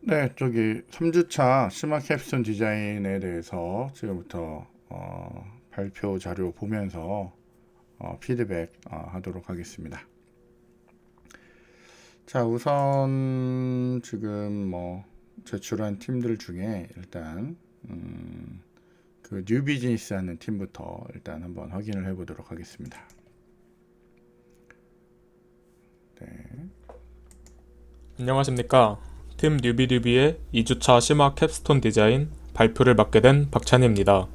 네, 저기 3주차 심화 캡스톤 디자인에 대해서 지금부터 발표 자료 보면서 피드백 하도록 하겠습니다. 자, 우선 지금 제출한 팀들 중에 일단 그 뉴 비즈니스 하는 팀부터 일단 한번 확인을 해보도록 하겠습니다. 네. 안녕하십니까. 팀 뉴비뉴비의 2주차 심화 캡스톤 디자인 발표를 맡게 된 박찬희입니다.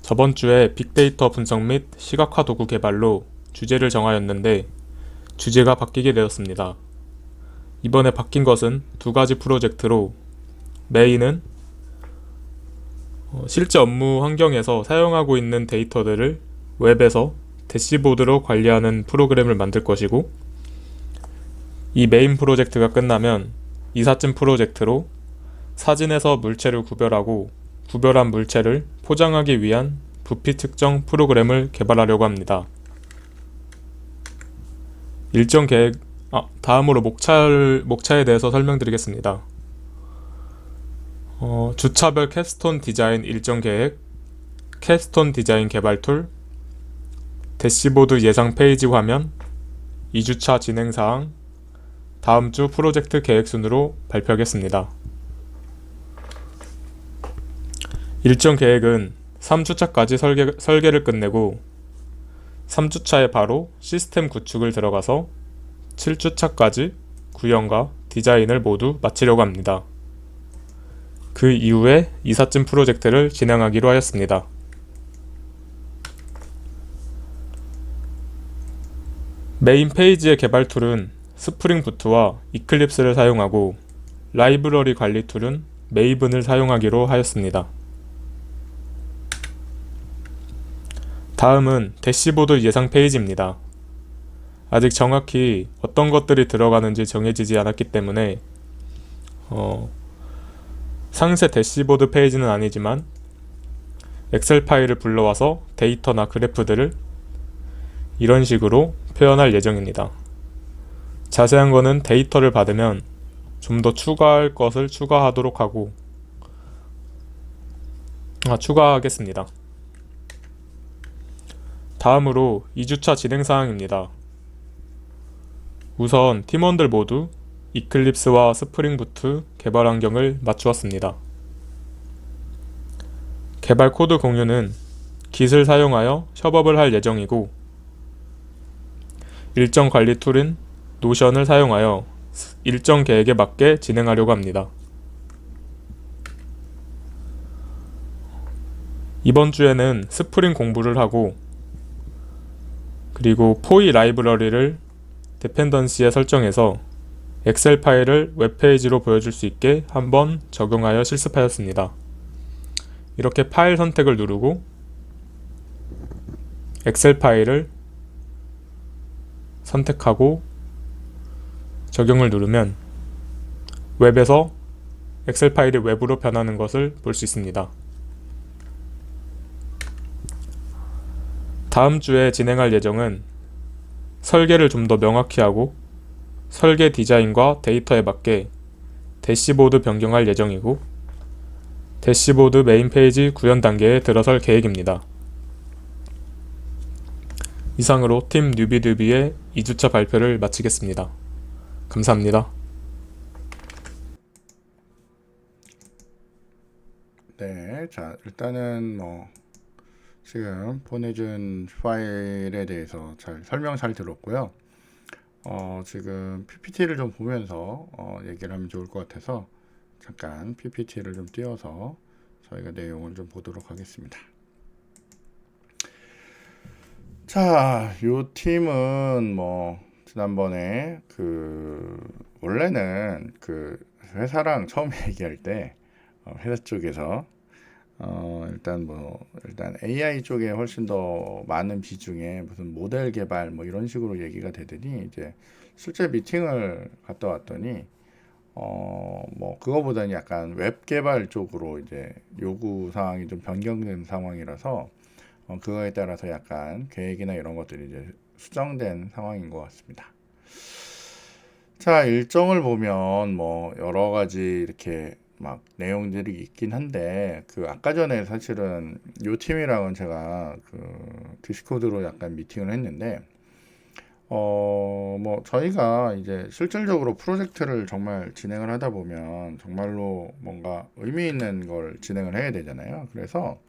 저번 주에 빅데이터 분석 및 시각화 도구 개발로 주제를 정하였는데 주제가 바뀌게 되었습니다. 이번에 바뀐 것은 두 가지 프로젝트로 메인은 실제 업무 환경에서 사용하고 있는 데이터들을 웹에서 대시보드로 관리하는 프로그램을 만들 것이고, 이 메인 프로젝트가 끝나면 이삿짐 프로젝트로 사진에서 물체를 구별하고 구별한 물체를 포장하기 위한 부피 측정 프로그램을 개발하려고 합니다. 일정 계획, 다음으로 목차에 대해서 설명드리겠습니다. 주차별 캡스톤 디자인 일정 계획, 캡스톤 디자인 개발 툴, 대시보드 예상 페이지 화면, 2주차 진행사항, 다음 주 프로젝트 계획 순으로 발표하겠습니다. 일정 계획은 3주차까지 설계를 끝내고 3주차에 바로 시스템 구축을 들어가서 7주차까지 구현과 디자인을 모두 마치려고 합니다. 그 이후에 이삿짐 프로젝트를 진행하기로 하였습니다. 메인 페이지의 개발 툴은 스프링 부트와 이클립스를 사용하고, 라이브러리 관리 툴은 메이븐을 사용하기로 하였습니다. 다음은 대시보드 예상 페이지입니다. 아직 정확히 어떤 것들이 들어가는지 정해지지 않았기 때문에 상세 대시보드 페이지는 아니지만 엑셀 파일을 불러와서 데이터나 그래프들을 이런 식으로 표현할 예정입니다. 자세한 거는 데이터를 받으면 좀 더 추가할 것을 추가하겠습니다. 다음으로 2주차 진행사항입니다. 우선 팀원들 모두 이클립스와 스프링 부트 개발 환경을 맞추었습니다. 개발 코드 공유는 Git을 사용하여 협업을 할 예정이고, 일정 관리 툴은 노션을 사용하여 일정 계획에 맞게 진행하려고 합니다. 이번 주에는 스프링 공부를 하고, 그리고 포이 라이브러리를 디펜던시에 설정해서 엑셀 파일을 웹페이지로 보여줄 수 있게 한번 적용하여 실습하였습니다. 이렇게 파일 선택을 누르고 엑셀 파일을 선택하고 적용을 누르면 웹에서 엑셀 파일이 웹으로 변하는 것을 볼 수 있습니다. 다음 주에 진행할 예정은 설계를 좀 더 명확히 하고 설계 디자인과 데이터에 맞게 대시보드 변경할 예정이고, 대시보드 메인 페이지 구현 단계에 들어설 계획입니다. 이상으로 팀 뉴비뉴비의 2주차 발표를 마치겠습니다. 감사합니다. 네, 자, 일단은 지금 보내준 파일에 대해서 설명 잘 들었고요. 지금 PPT를 좀 보면서 얘기를 하면 좋을 것 같아서 잠깐 PPT를 좀 띄워서 저희가 내용을 좀 보도록 하겠습니다. 자, 요 팀은 지난번에 원래는 회사랑 처음 얘기할 때 회사 쪽에서 일단 AI 쪽에 훨씬 더 많은 비중에 무슨 모델 개발 이런 식으로 얘기가 되더니 이제 실제 미팅을 갔다 왔더니 그거보다는 약간 웹 개발 쪽으로 이제 요구 사항이 좀 변경된 상황이라서 그거에 따라서 약간 계획이나 이런 것들이 이제 수정된 상황인 것 같습니다. 자, 일정을 보면 뭐 여러 가지 이렇게 막 내용들이 있긴 한데 그 아까 전에 사실은 요 팀이랑은 제가 그 디스코드로 약간 미팅을 했는데 뭐 저희가 이제 실질적으로 프로젝트를 정말 진행을 하다 보면 정말로 뭔가 의미 있는 걸 진행을 해야 되잖아요. 그래서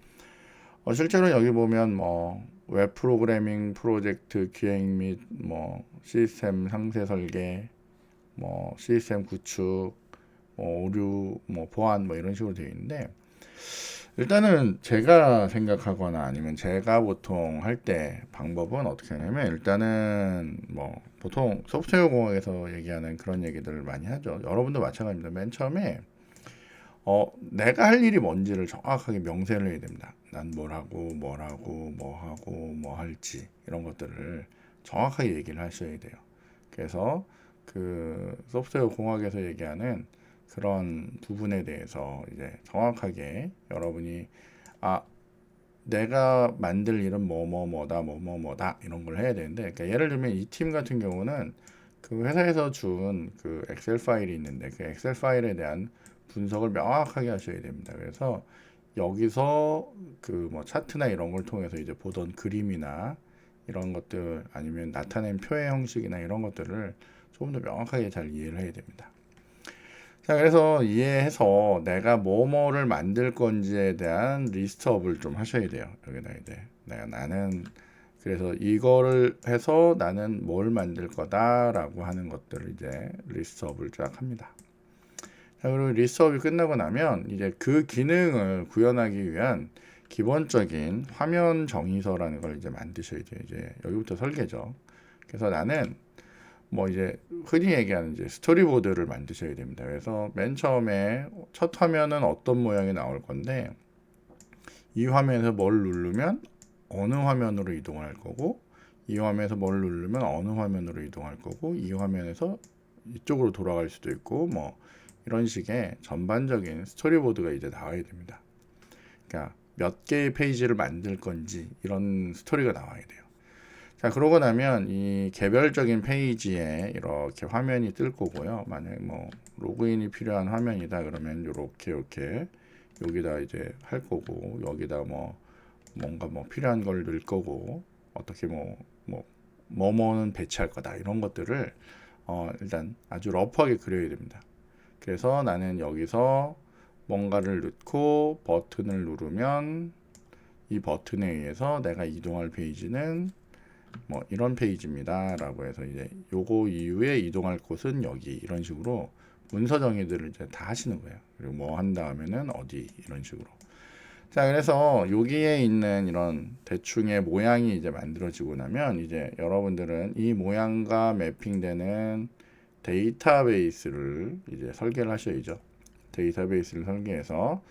실제로 여기 보면 뭐 웹 프로그래밍 프로젝트 기획 및 뭐 시스템 상세 설계, 뭐 시스템 구축, 뭐 오류, 뭐 보안 뭐 이런 식으로 되어 있는데 일단은 제가 생각하거나 아니면 제가 보통 할 때 방법은 어떻게 하냐면 일단은 뭐 보통 소프트웨어 공학에서 얘기하는 그런 얘기들을 많이 하죠. 여러분도 마찬가지입니다. 맨 처음에 내가 할 일이 뭔지를 정확하게 명세를 해야 됩니다. 난 뭘 하고, 뭘 하고, 뭐 하고, 뭐 할지, 이런 것들을 정확하게 얘기를 하셔야 돼요. 그래서 그 소프트웨어 공학에서 얘기하는 그런 부분에 대해서 이제 정확하게 여러분이, 아, 내가 만들 일은 뭐다 이런 걸 해야 되는데, 그러니까 예를 들면 이 팀 같은 경우는 그 회사에서 준 그 엑셀 파일이 있는데 그 엑셀 파일에 대한 분석을 명확하게 하셔야 됩니다. 그래서 여기서 그 뭐 차트나 이런 걸 통해서 이제 보던 그림이나 이런 것들 아니면 나타낸 표의 형식이나 이런 것들을 조금 더 명확하게 잘 이해를 해야 됩니다. 자, 그래서 이해해서 내가 뭐를 만들 건지에 대한 리스트업을 좀 하셔야 돼요. 여기다 이제 나는 그래서 이거를 해서 나는 뭘 만들 거다라고 하는 것들을 이제 리스트업을 쫙 합니다. 자, 그리고 리스트업이 끝나고 나면 이제 그 기능을 구현하기 위한 기본적인 화면 정의서라는 걸 이제 만드셔야 돼요. 이제 여기부터 설계죠. 그래서 나는 뭐 이제 흔히 얘기하는 이제 스토리보드를 만드셔야 됩니다. 그래서 맨 처음에 첫 화면은 어떤 모양이 나올 건데 이 화면에서 뭘 누르면 어느 화면으로 이동할 거고 이 화면에서 뭘 누르면 어느 화면으로 이동할 거고 이 화면에서 이쪽으로 돌아갈 수도 있고 뭐 이런 식의 전반적인 스토리보드가 이제 나와야 됩니다. 그러니까 몇 개의 페이지를 만들 건지 이런 스토리가 나와야 돼요. 자, 그러고 나면 이 개별적인 페이지에 이렇게 화면이 뜰 거고요. 만약에 뭐 로그인이 필요한 화면이다 그러면 이렇게 여기다 이제 할 거고 여기다 뭐 뭔가 뭐 필요한 걸 넣을 거고 어떻게 뭐는 배치할 거다 이런 것들을 일단 아주 러프하게 그려야 됩니다. 그래서 나는 여기서 뭔가를 넣고 버튼을 누르면 이 버튼에 의해서 내가 이동할 페이지는 뭐 이런 페이지입니다 라고 해서 이제 요거 이후에 이동할 곳은 여기 이런 식으로 문서 정의들을 이제 다 하시는 거예요. 그리고 뭐 한 다음에는 어디 이런 식으로. 자, 그래서 여기에 있는 이런 대충의 모양이 이제 만들어지고 나면 이제 여러분들은 이 모양과 매핑되는 데이터베이스를 이제 설계를 하셔야죠. 데이터베이스를 설계해서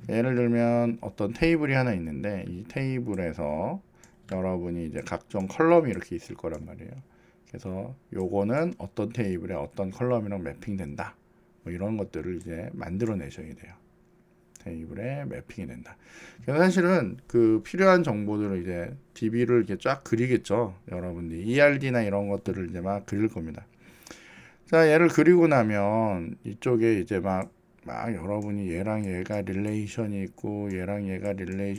예를 들면 어떤 테이블이 하나 있는데 이 테이블에서 여러분이 이제 각종 컬럼이 이렇게 있을 거란 말이에요. 그래서 요거는 어떤 테이블에 어떤 컬럼이랑 매핑된다. 뭐 이런 것들을 이제 만들어 내셔야 돼요. 테이블에 매핑이 된다. 그래서 사실은 그 필요한 정보들을 이제 DB를 이렇게 쫙 그리겠죠. 여러분들이 ERD나 이런 것들을 이제 막 그릴 겁니다. 자, 얘를 그리고 나면 이쪽에 이제 막 여러분이 얘랑 얘가 릴레이션이 있고 얘랑 얘가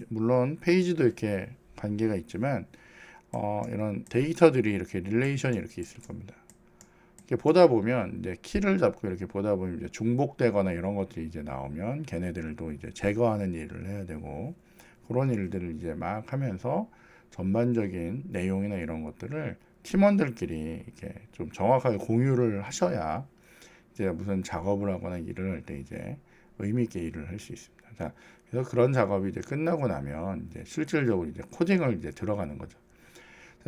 물론 페이지도 이렇게 관계가 있지만 이런 데이터들이 이렇게 릴레이션이 이렇게 있을 겁니다. 이렇게 보다 보면 이제 키를 잡고 이렇게 보다 보면 이제 중복되거나 이런 것들이 이제 나오면 걔네들도 이제 제거하는 일을 해야 되고 그런 일들을 이제 막 하면서 전반적인 내용이나 이런 것들을 팀원들끼리 이렇게 좀 정확하게 공유를 하셔야 이제 무슨 작업을 하거나 일을 할 때 이제 의미 있게 일을 할 수 있습니다. 자, 그래서 그런 작업이 이제 끝나고 나면 이제 실질적으로 이제 코딩을 이제 들어가는 거죠.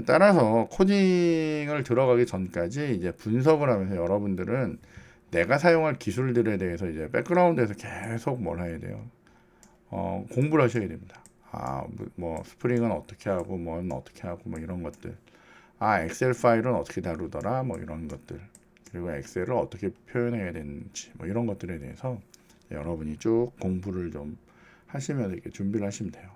따라서 코딩을 들어가기 전까지 이제 분석을 하면서 여러분들은 내가 사용할 기술들에 대해서 이제 백그라운드에서 계속 뭘 해야 돼요. 공부를 하셔야 됩니다. 뭐 스프링은 어떻게 하고 뭐는 어떻게 하고 뭐 이런 것들. 엑셀 파일은 어떻게 다루더라 뭐 이런 것들. 그리고 엑셀을 어떻게 표현해야 되는지 뭐 이런 것들에 대해서 여러분이 쭉 공부를 좀 하시면서 이렇게 준비를 하시면 돼요.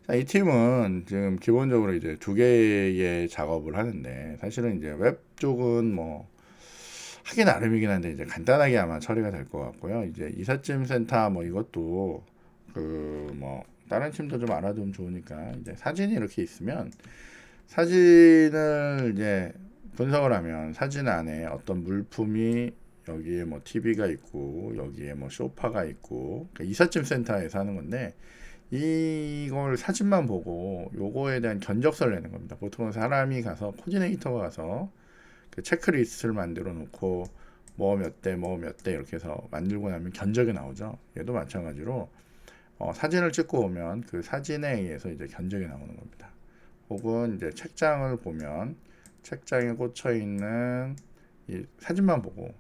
자, 이 팀은 지금 기본적으로 이제 두 개의 작업을 하는데 사실은 이제 웹 쪽은 뭐 하기 나름이긴 한데 이제 간단하게 아마 처리가 될 것 같고요. 이제 이삿짐 센터 뭐 이것도 그 뭐 다른 팀도 좀 알아두면 좋으니까 이제 사진이 이렇게 있으면 사진을 이제 분석을 하면 사진 안에 어떤 물품이 여기에 뭐 TV가 있고 여기에 뭐 소파가 있고 그러니까 이삿짐 센터에서 하는 건데 이걸 사진만 보고 요거에 대한 견적서를 내는 겁니다. 보통은 사람이 가서 코디네이터가 가서 그 체크리스트를 만들어 놓고 뭐 몇 대 뭐 몇 대 이렇게 해서 만들고 나면 견적이 나오죠. 얘도 마찬가지로 사진을 찍고 오면 그 사진에 의해서 이제 견적이 나오는 겁니다. 혹은 이제 책장을 보면 책장에 꽂혀 있는 이 사진만 보고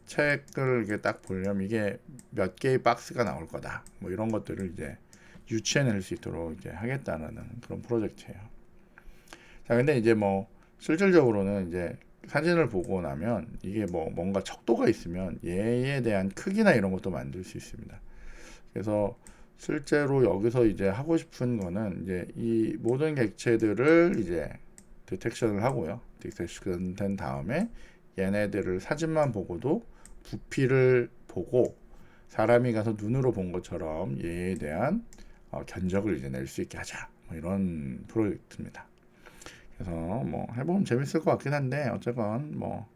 책을 이렇게 딱 보려면 이게 몇 개의 박스가 나올 거다. 뭐 이런 것들을 이제 유추해낼 수 있도록 이제 하겠다는 그런 프로젝트예요. 자, 근데 이제 뭐 실질적으로는 이제 사진을 보고 나면 이게 뭐 뭔가 척도가 있으면 얘에 대한 크기나 이런 것도 만들 수 있습니다. 그래서 실제로 여기서 이제 하고 싶은 거는 이제 이 모든 객체들을 이제 디텍션을 하고요. 디텍션 된 다음에 얘네들을 사진만 보고도 부피를 보고 사람이 가서 눈으로 본 것처럼 얘에 대한 견적을 이제 낼 수 있게 하자. 뭐 이런 프로젝트입니다. 그래서 뭐 해보면 재밌을 것 같긴 한데 어쨌건 뭐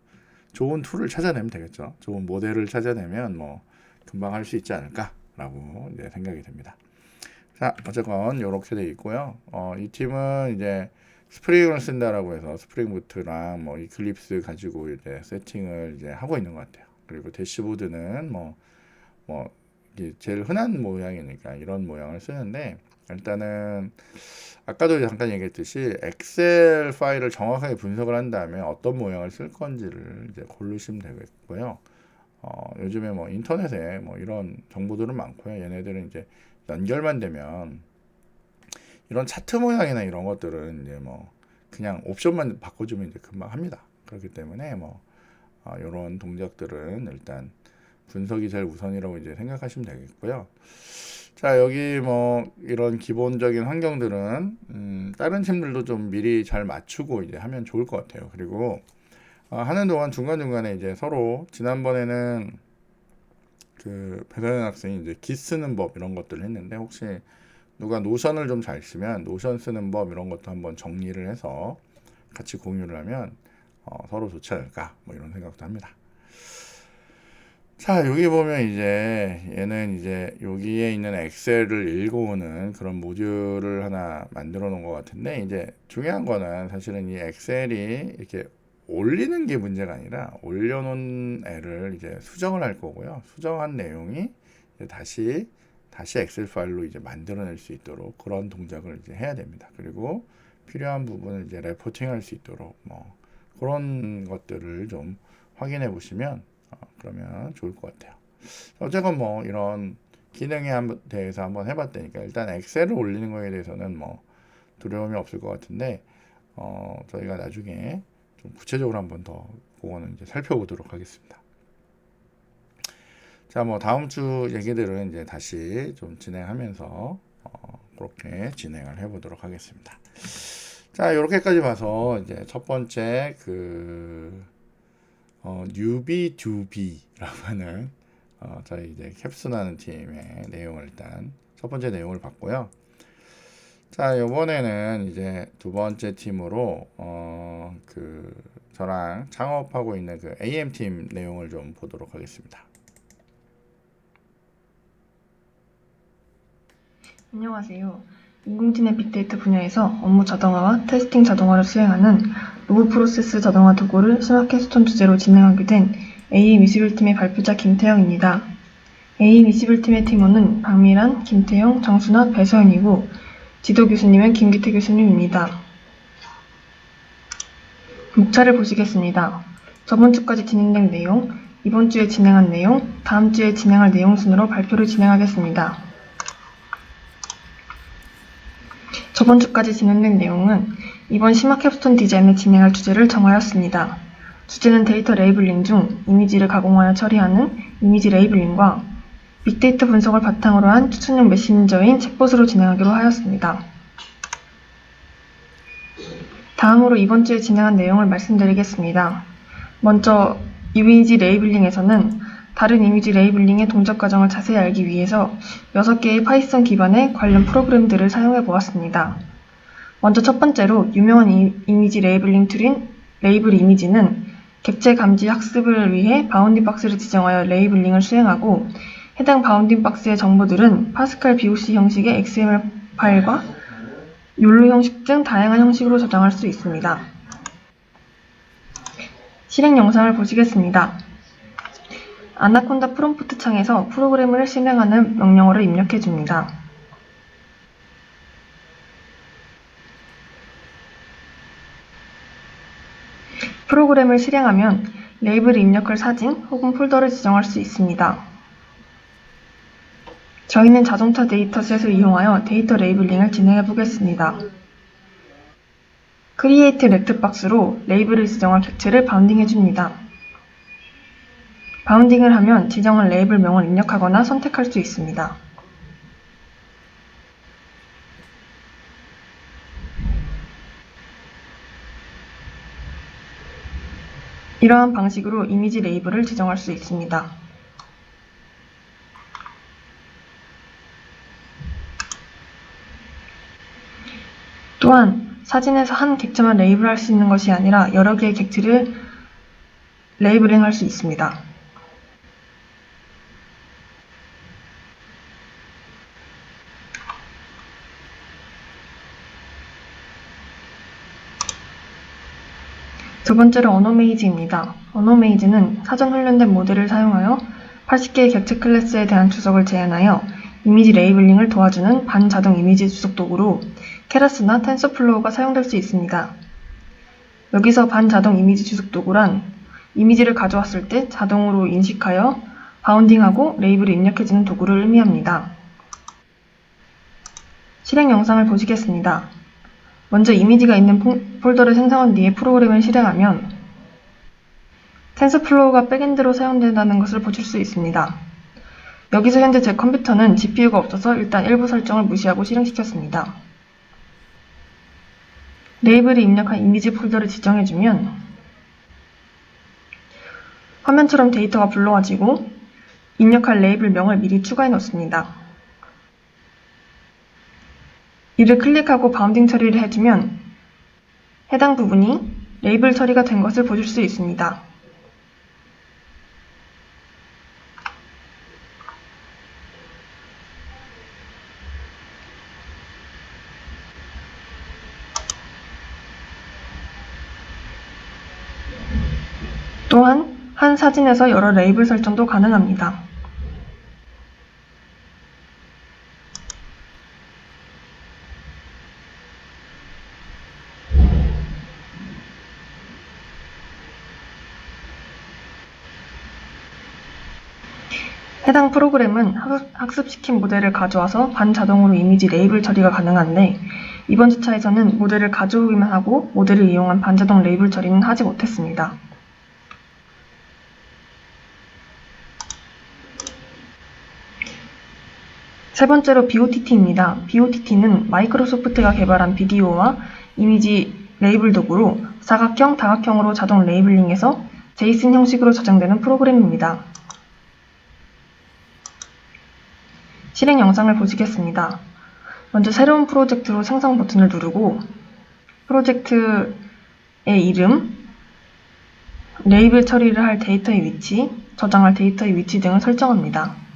좋은 툴을 찾아내면 되겠죠. 좋은 모델을 찾아내면 뭐 금방 할 수 있지 않을까라고 이제 생각이 됩니다. 자, 어쨌건 이렇게 돼 있고요. 이 팀은 이제 스프링을 쓴다라고 해서 스프링 부트랑 뭐 이클립스 가지고 이제 세팅을 이제 하고 있는 것 같아요. 그리고 대시보드는 뭐 이게 제일 흔한 모양이니까 이런 모양을 쓰는데 일단은 아까도 잠깐 얘기했듯이 엑셀 파일을 정확하게 분석을 한 다음에 어떤 모양을 쓸 건지를 이제 고르시면 되겠고요. 요즘에 뭐 인터넷에 뭐 이런 정보들은 많고요. 얘네들은 이제 연결만 되면 이런 차트 모양이나 이런 것들은 이제 뭐 그냥 옵션만 바꿔주면 이제 금방 합니다. 그렇기 때문에 뭐 이런 동작들은 일단 분석이 제일 우선이라고 이제 생각하시면 되겠고요. 자, 여기 뭐 이런 기본적인 환경들은 다른 팀들도 좀 미리 잘 맞추고 이제 하면 좋을 것 같아요. 그리고 하는 동안 중간중간에 이제 서로 지난번에는 그 배서연 학생이 이제 기 쓰는 법 이런 것들을 했는데 혹시 누가 노션을 좀 잘 쓰면 노션 쓰는 법 이런 것도 한번 정리를 해서 같이 공유를 하면 서로 좋지 않을까 뭐 이런 생각도 합니다. 자, 여기 보면 이제 얘는 이제 여기에 있는 엑셀을 읽어오는 그런 모듈을 하나 만들어 놓은 것 같은데 이제 중요한 거는 사실은 이 엑셀이 이렇게 올리는 게 문제가 아니라 올려놓은 애를 이제 수정을 할 거고요. 수정한 내용이 이제 다시 엑셀 파일로 이제 만들어낼 수 있도록 그런 동작을 이제 해야 됩니다. 그리고 필요한 부분을 이제 레포팅할 수 있도록 뭐 그런 것들을 좀 확인해 보시면 그러면 좋을 것 같아요. 어쨌건 뭐 이런 기능에 대해서 한번 해봤다니까 일단 엑셀을 올리는 거에 대해서는 뭐 두려움이 없을 것 같은데 저희가 나중에 좀 구체적으로 한번 더 그거는 이제 살펴보도록 하겠습니다. 자, 뭐 다음 주 얘기들은 이제 다시 좀 진행하면서 그렇게 진행을 해보도록 하겠습니다. 자, 이렇게까지 봐서 이제 첫 번째 그 뉴비 듀비라고 하는 저희 이제 캡슨하는 팀의 내용을 일단 첫 번째 내용을 봤고요. 자, 이번에는 이제 두 번째 팀으로 그 저랑 창업하고 있는 그 AM 팀 내용을 좀 보도록 하겠습니다. 안녕하세요. 인공지능 빅데이터 분야에서 업무 자동화와 테스팅 자동화를 수행하는 로브 프로세스 자동화 도구를 스마켓스톤 주제로 진행하게 된 AM21팀의 발표자 김태영입니다. AM21팀의 팀원은 박미란, 김태영, 정순아, 배서연이고 지도 교수님은 김기태 교수님입니다. 목차를 보시겠습니다. 저번 주까지 진행된 내용, 이번 주에 진행한 내용, 다음 주에 진행할 내용 순으로 발표를 진행하겠습니다. 저번 주까지 진행된 내용은 이번 심화 캡스톤 디자인을 진행할 주제를 정하였습니다. 주제는 데이터 레이블링 중 이미지를 가공하여 처리하는 이미지 레이블링과 빅데이터 분석을 바탕으로 한 추천형 메신저인 챗봇으로 진행하기로 하였습니다. 다음으로 이번 주에 진행한 내용을 말씀드리겠습니다. 먼저 이미지 레이블링에서는 다른 이미지 레이블링의 동작 과정을 자세히 알기 위해서 6개의 파이썬 기반의 관련 프로그램들을 사용해 보았습니다. 먼저 첫 번째로 유명한 이미지 레이블링 툴인 레이블 이미지는 객체 감지 학습을 위해 바운딩 박스를 지정하여 레이블링을 수행하고, 해당 바운딩 박스의 정보들은 파스칼 BOC 형식의 XML 파일과 욜로 형식 등 다양한 형식으로 저장할 수 있습니다. 실행 영상을 보시겠습니다. 아나콘다 프롬프트 창에서 프로그램을 실행하는 명령어를 입력해 줍니다. 프로그램을 실행하면 레이블을 입력할 사진 혹은 폴더를 지정할 수 있습니다. 저희는 자동차 데이터셋을 이용하여 데이터 레이블링을 진행해 보겠습니다. 크리에이트 렉트박스로 레이블을 지정한 객체를 바운딩해 줍니다. 바운딩을 하면 지정한 레이블명을 입력하거나 선택할 수 있습니다. 이러한 방식으로 이미지 레이블을 지정할 수 있습니다. 또한 사진에서 한 객체만 레이블할 수 있는 것이 아니라 여러 개의 객체를 레이블링할 수 있습니다. 두 번째로 언어메이즈입니다. 언어메이즈는 사전 훈련된 모델을 사용하여 80개의 객체 클래스에 대한 주석을 제한하여 이미지 레이블링을 도와주는 반자동 이미지 주석 도구로 케라스나 텐서플로우가 사용될 수 있습니다. 여기서 반자동 이미지 주석 도구란 이미지를 가져왔을 때 자동으로 인식하여 바운딩하고 레이블을 입력해주는 도구를 의미합니다. 실행 영상을 보시겠습니다. 먼저 이미지가 있는 폴더를 생성한 뒤에 프로그램을 실행하면 텐서플로우가 백엔드로 사용된다는 것을 보실 수 있습니다. 여기서 현재 제 컴퓨터는 GPU가 없어서 일단 일부 설정을 무시하고 실행시켰습니다. 레이블이 입력한 이미지 폴더를 지정해주면 화면처럼 데이터가 불러와지고 입력할 레이블 명을 미리 추가해 놓습니다. 이를 클릭하고 바운딩 처리를 해주면 해당 부분이 레이블 처리가 된 것을 보실 수 있습니다. 또한 한 사진에서 여러 레이블 설정도 가능합니다. 해당 프로그램은 학습시킨 모델을 가져와서 반자동으로 이미지 레이블 처리가 가능한데, 이번 주차에서는 모델을 가져오기만 하고 모델을 이용한 반자동 레이블 처리는 하지 못했습니다. 세 번째로 BOTT입니다. BOTT는 마이크로소프트가 개발한 비디오와 이미지 레이블 도구로 사각형, 다각형으로 자동 레이블링해서 제이슨 형식으로 저장되는 프로그램입니다. 실행 영상을 보시겠습니다. 먼저 새로운 프로젝트로 생성 버튼을 누르고 프로젝트의 이름, 레이블 처리를 할 데이터의 위치, 저장할 데이터의 위치 등을 설정합니다.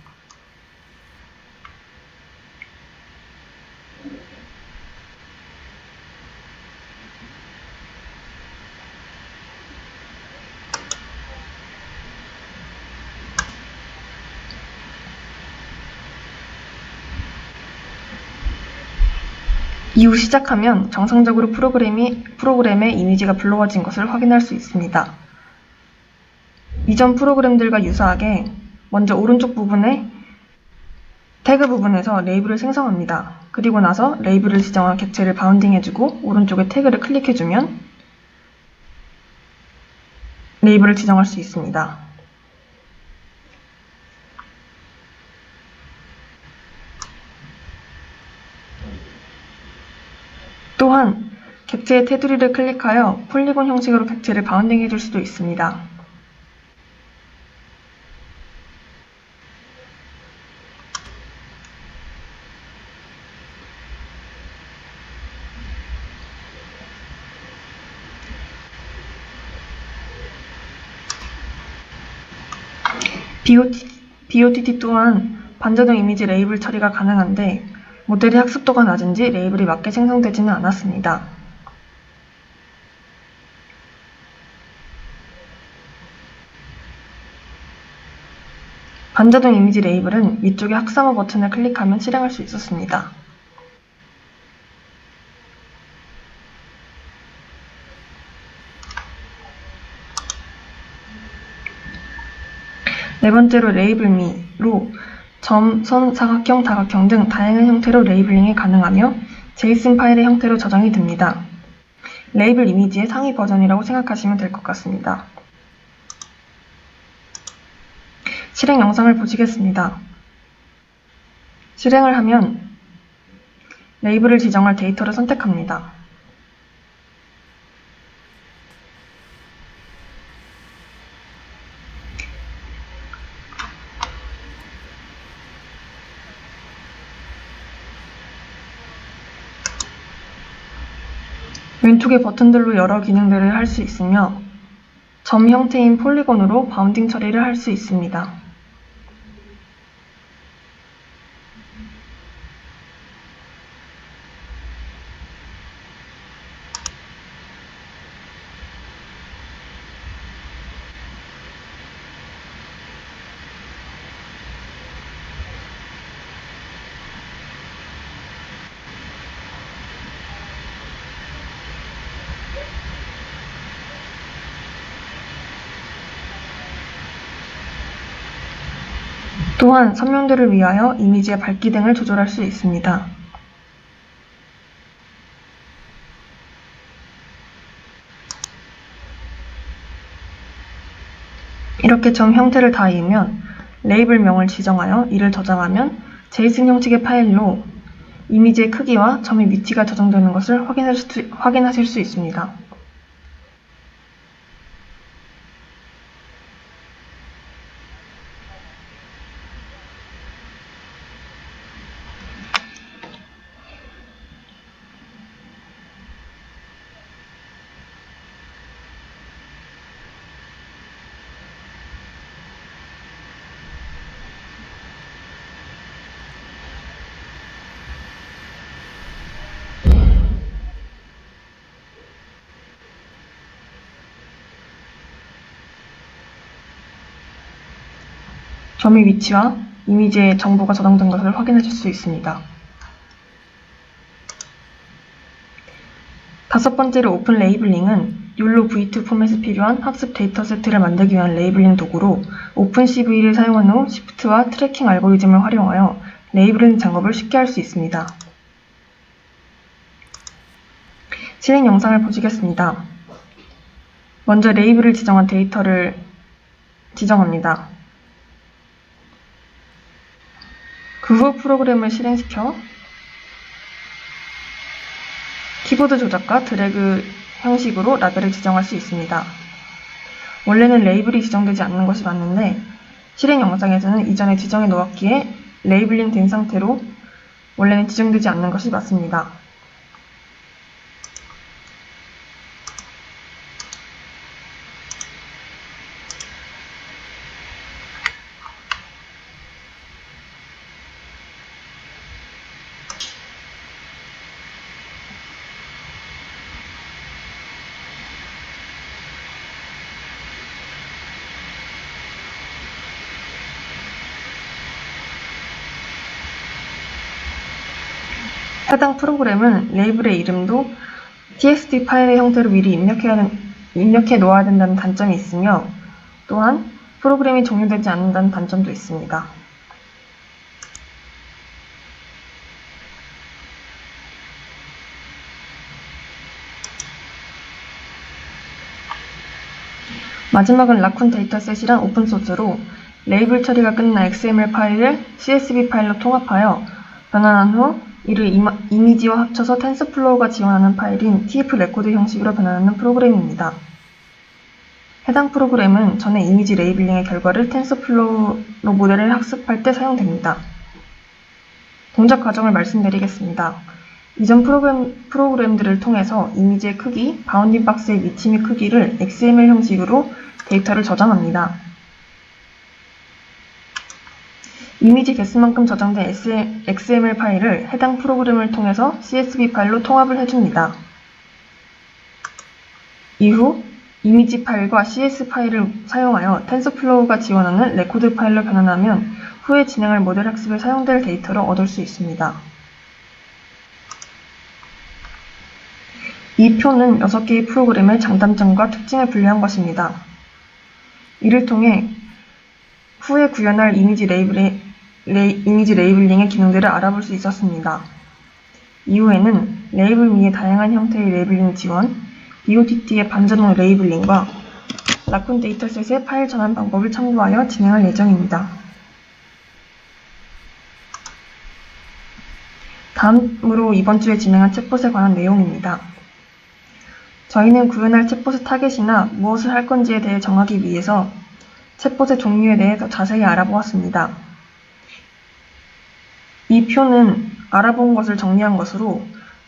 이후 시작하면 정상적으로 프로그램에 이미지가 불러와진 것을 확인할 수 있습니다. 이전 프로그램들과 유사하게 먼저 오른쪽 부분에 태그 부분에서 레이블을 생성합니다. 그리고 나서 레이블을 지정한 객체를 바운딩해주고 오른쪽에 태그를 클릭해주면 레이블을 지정할 수 있습니다. 또한 객체의 테두리를 클릭하여 폴리곤 형식으로 객체를 바운딩 해줄 수도 있습니다. BOTT 또한 반자동 이미지 레이블 처리가 가능한데 모델의 학습도가 낮은지 레이블이 맞게 생성되지는 않았습니다. 반자동 이미지 레이블은 위쪽의 학사모 버튼을 클릭하면 실행할 수 있었습니다. 네 번째로 레이블미로 점, 선, 사각형, 다각형 등 다양한 형태로 레이블링이 가능하며 JSON 파일의 형태로 저장이 됩니다. 레이블 이미지의 상위 버전이라고 생각하시면 될 것 같습니다. 실행 영상을 보시겠습니다. 실행을 하면 레이블을 지정할 데이터를 선택합니다. 왼쪽의 버튼들로 여러 기능들을 할 수 있으며 점 형태인 폴리곤으로 바운딩 처리를 할 수 있습니다. 또한 선명도를 위하여 이미지의 밝기 등을 조절할 수 있습니다. 이렇게 점 형태를 다 이으면 레이블명을 지정하여 이를 저장하면 JSON 형식의 파일로 이미지의 크기와 점의 위치가 저장되는 것을 확인하실 수 있습니다. 점의 위치와 이미지의 정보가 저장된 것을 확인하실 수 있습니다. 다섯 번째로 오픈 레이블링은 욜로 V2 포맷에 필요한 학습 데이터 세트를 만들기 위한 레이블링 도구로 오픈CV를 사용한 후 시프트와 트래킹 알고리즘을 활용하여 레이블링 작업을 쉽게 할 수 있습니다. 실행 영상을 보시겠습니다. 먼저 레이블을 지정한 데이터를 지정합니다. 그 후 프로그램을 실행시켜 키보드 조작과 드래그 형식으로 라벨을 지정할 수 있습니다. 원래는 레이블이 지정되지 않는 것이 맞는데 실행 영상에서는 이전에 지정해 놓았기에 레이블링 된 상태로 원래는 지정되지 않는 것이 맞습니다. 해당 프로그램은 레이블의 이름도 txt 파일의 형태로 미리 입력해 놓아야 된다는 단점이 있으며 또한 프로그램이 종료되지 않는다는 단점도 있습니다. 마지막은 라쿤 데이터셋이란 오픈소스로 레이블 처리가 끝난 XML 파일을 CSV 파일로 통합하여 변환한 후 이를 이미지와 합쳐서 텐서플로우가 지원하는 파일인 TF 레코드 형식으로 변환하는 프로그램입니다. 해당 프로그램은 전에 이미지 레이블링의 결과를 텐서플로우 모델을 학습할 때 사용됩니다. 동작 과정을 말씀드리겠습니다. 이전 프로그램들을 통해서 이미지의 크기, 바운딩 박스의 위치 및 크기를 XML 형식으로 데이터를 저장합니다. 이미지 개수만큼 저장된 XML 파일을 해당 프로그램을 통해서 CSV 파일로 통합을 해줍니다. 이후 이미지 파일과 CS 파일을 사용하여 텐서플로우가 지원하는 레코드 파일로 변환하면 후에 진행할 모델 학습에 사용될 데이터를 얻을 수 있습니다. 이 표는 6개의 프로그램의 장단점과 특징을 분류한 것입니다. 이를 통해 후에 구현할 이미지 레이블링의 기능들을 알아볼 수 있었습니다. 이후에는 레이블 미의 다양한 형태의 레이블링 지원, BOTT의 반자동 레이블링과 라쿤 데이터셋의 파일 전환 방법을 참고하여 진행할 예정입니다. 다음으로 이번 주에 진행한 챗봇에 관한 내용입니다. 저희는 구현할 챗봇의 타겟이나 무엇을 할 건지에 대해 정하기 위해서 챗봇의 종류에 대해 더 자세히 알아보았습니다. 이 표는 알아본 것을 정리한 것으로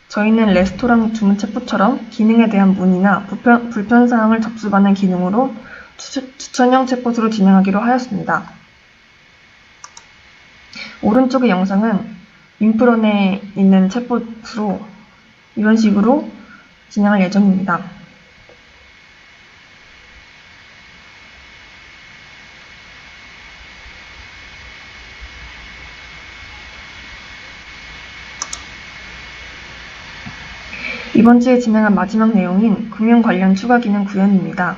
저희는 레스토랑 주문 챗봇처럼 기능에 대한 문의나 불편사항을 접수받는 기능으로 추천형 챗봇으로 진행하기로 하였습니다. 오른쪽의 영상은 인프런에 있는 챗봇으로 이런 식으로 진행할 예정입니다. 이번 주에 진행한 마지막 내용인 금융 관련 추가 기능 구현입니다.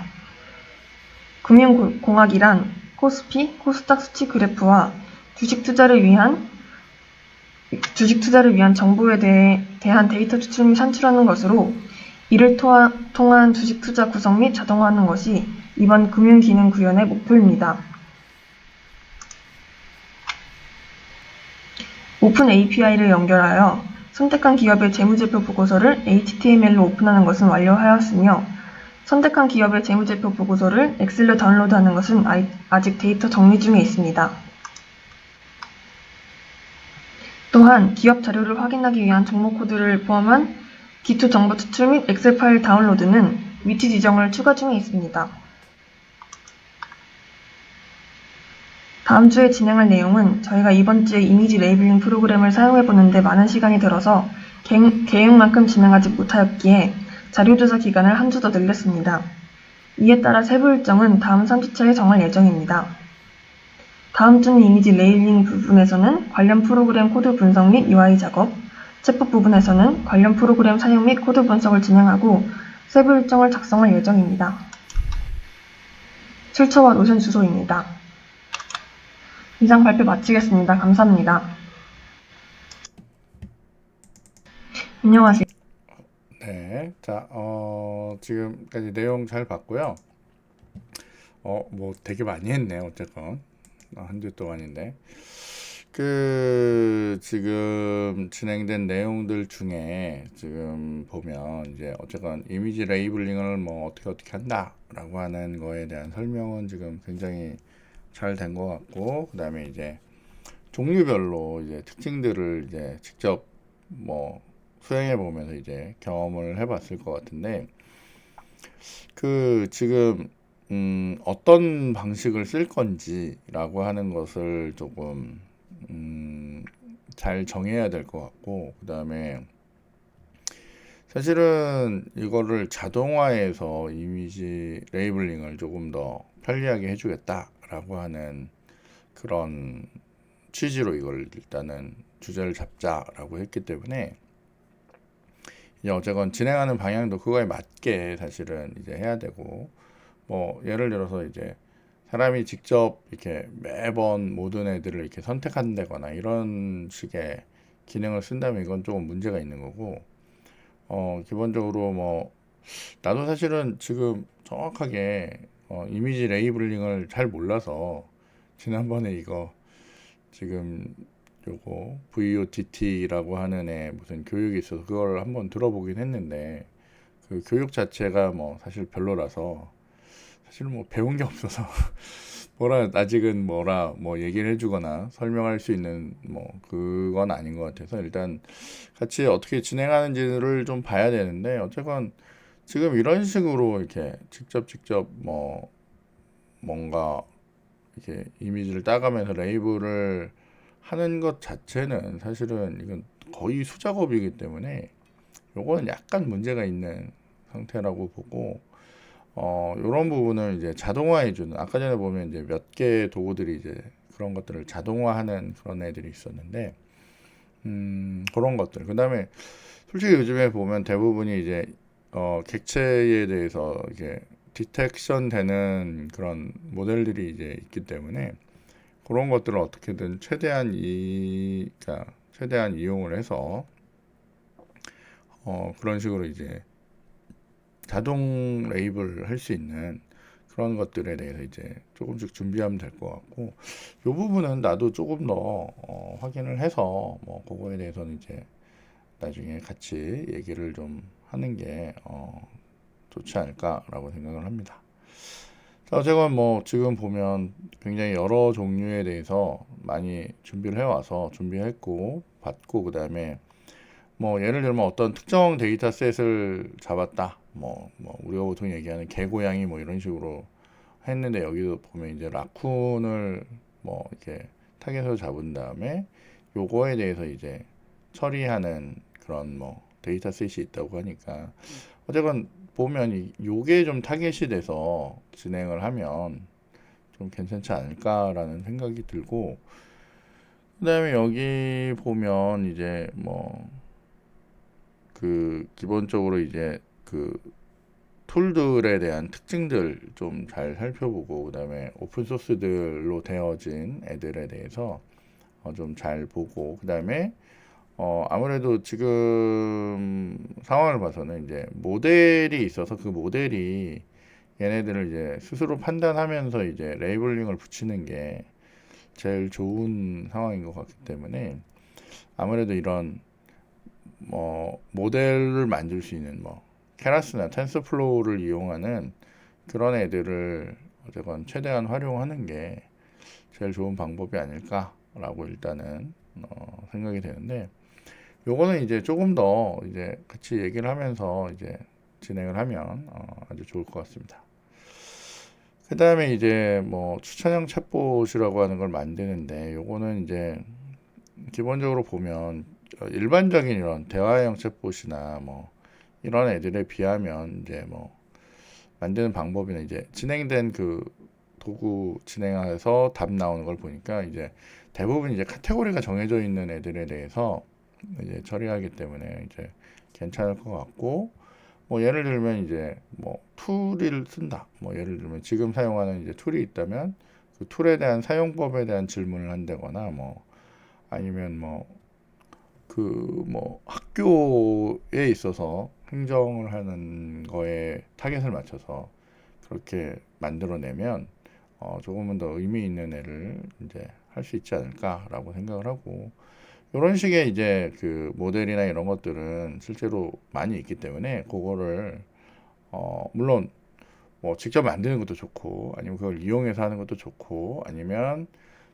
금융공학이란 코스피, 코스닥 수치 그래프와 주식 투자를 위한 정보에 대한 데이터 추출 및 산출하는 것으로 이를 통한 주식 투자 구성 및 자동화하는 것이 이번 금융 기능 구현의 목표입니다. 오픈 API를 연결하여 선택한 기업의 재무제표 보고서를 HTML로 오픈하는 것은 완료하였으며 선택한 기업의 재무제표 보고서를 엑셀로 다운로드하는 것은 아직 데이터 정리 중에 있습니다. 또한 기업 자료를 확인하기 위한 종목 코드를 포함한 기초 정보 추출 및 엑셀 파일 다운로드는 위치 지정을 추가 중에 있습니다. 다음 주에 진행할 내용은 저희가 이번 주에 이미지 레이블링 프로그램을 사용해보는데 많은 시간이 들어서 계획만큼 진행하지 못하였기에 자료조사 기간을 한 주 더 늘렸습니다. 이에 따라 세부 일정은 다음 3주차에 정할 예정입니다. 다음 주는 이미지 레이블링 부분에서는 관련 프로그램 코드 분석 및 UI 작업, 챗봇 부분에서는 관련 프로그램 사용 및 코드 분석을 진행하고 세부 일정을 작성할 예정입니다. 출처와 노션 주소입니다. 이상 발표 마치겠습니다. 감사합니다. 안녕하세요. 네, 자, 지금까지 내용 잘 봤고요. 뭐 되게 많이 했네, 어쨌건. 한 주 동안인데. 지금 진행된 내용들 중에 지금 보면 이제 어쨌건 이미지 레이블링을 뭐 어떻게 한다라고 하는 거에 대한 설명은 지금 굉장히 잘 된 것 같고, 그 다음에 이제 종류별로 이제 특징들을 이제 직접 뭐 수행해 보면서 이제 경험을 해봤을 것 같은데, 지금 어떤 방식을 쓸 건지라고 하는 것을 조금 잘 정해야 될 것 같고, 그 다음에 사실은 이거를 자동화해서 이미지 레이블링을 조금 더 편리하게 해주겠다라고 하는 그런 취지로 이걸 일단은 주제를 잡자라고 했기 때문에 이제 어쨌건 진행하는 방향도 그거에 맞게 사실은 이제 해야 되고, 뭐 예를 들어서 이제 사람이 직접 이렇게 매번 모든 애들을 이렇게 선택한다거나 이런 식의 기능을 쓴다면 이건 조금 문제가 있는 거고, 기본적으로 뭐 나도 사실은 지금 정확하게 이미지 레이블링을 잘 몰라서 지난번에 이거 지금 요거 VOTT라고 하는 애 무슨 교육이 있어서 그걸 한번 들어보긴 했는데, 그 교육 자체가 뭐 사실 별로라서 사실 뭐 배운 게 없어서 아직은 뭐 얘기를 해주거나 설명할 수 있는 뭐 그건 아닌 것 같아서 일단 같이 어떻게 진행하는지를 좀 봐야 되는데, 어쨌건 지금 이런 식으로 이렇게 직접 뭐 뭔가 이렇게 이미지를 따가면서 레이블을 하는 것 자체는 사실은 이건 거의 수작업이기 때문에 요거는 약간 문제가 있는 상태라고 보고, 요런 부분을 이제 자동화해주는, 아까 전에 보면 이제 몇 개 도구들이 이제 그런 것들을 자동화하는 그런 애들이 있었는데, 그런 것들. 그 다음에 솔직히 요즘에 보면 대부분이 이제 객체에 대해서 이게 디텍션 되는 그런 모델들이 이제 있기 때문에 그런 것들을 어떻게든 그러니까 최대한 이용을 해서 그런 식으로 이제 자동 레이블 할 수 있는 그런 것들에 대해서 이제 조금씩 준비하면 될 것 같고, 이 부분은 나도 조금 더 확인을 해서 뭐 그거에 대해서는 이제 나중에 같이 얘기를 좀 하는 게 좋지 않을까라고 생각을 합니다. 자, 어쨌건 뭐 지금 보면 굉장히 여러 종류에 대해서 많이 준비를 해와서 준비했고 봤고, 그 다음에 뭐 예를 들면 어떤 특정 데이터셋을 잡았다. 뭐 우리가 보통 얘기하는 개고양이 뭐 이런 식으로 했는데, 여기도 보면 이제 라쿤을 뭐 이렇게 타겟으로 잡은 다음에 요거에 대해서 이제 처리하는 그런 뭐 데이터셋이 있다고 하니까, 어쨌건 보면 요게 좀 타겟이 돼서 진행을 하면 좀 괜찮지 않을까라는 생각이 들고, 그다음에 여기 보면 이제 뭐 그 기본적으로 이제 그 툴들에 대한 특징들 좀 잘 살펴보고, 그다음에 오픈 소스들로 되어진 애들에 대해서 좀 잘 보고, 그다음에 아무래도 지금 상황을 봐서는 이제 모델이 있어서 그 모델이 얘네들을 이제 스스로 판단하면서 이제 레이블링을 붙이는 게 제일 좋은 상황인 것 같기 때문에, 아무래도 이런 뭐 모델을 만들 수 있는 뭐 케라스나 텐서플로우를 이용하는 그런 애들을 어쨌건 최대한 활용하는 게 제일 좋은 방법이 아닐까라고 일단은 생각이 되는데, 요거는 이제 조금 더 이제 같이 얘기를 하면서 이제 진행을 하면 아주 좋을 것 같습니다. 그 다음에 이제 뭐 추천형 챗봇이라고 하는 걸 만드는데, 요거는 이제 기본적으로 보면 일반적인 이런 대화형 챗봇이나 뭐 이런 애들에 비하면 이제 뭐 만드는 방법이나 이제 진행된 그 도구 진행해서 답 나오는 걸 보니까 이제 대부분 이제 카테고리가 정해져 있는 애들에 대해서 이제 처리하기 때문에 이제 괜찮을 것 같고, 뭐 예를 들면 이제 뭐 툴을 쓴다. 뭐 예를 들면 지금 사용하는 이제 툴이 있다면 그 툴에 대한 사용법에 대한 질문을 한다거나, 뭐 아니면 뭐 뭐 학교에 있어서 행정을 하는 거에 타겟을 맞춰서 그렇게 만들어내면 조금은 더 의미 있는 애를 이제 할 수 있지 않을까라고 생각을 하고, 이런 식의 이제 그 모델이나 이런 것들은 실제로 많이 있기 때문에 그거를 물론 뭐 직접 만드는 것도 좋고, 아니면 그걸 이용해서 하는 것도 좋고, 아니면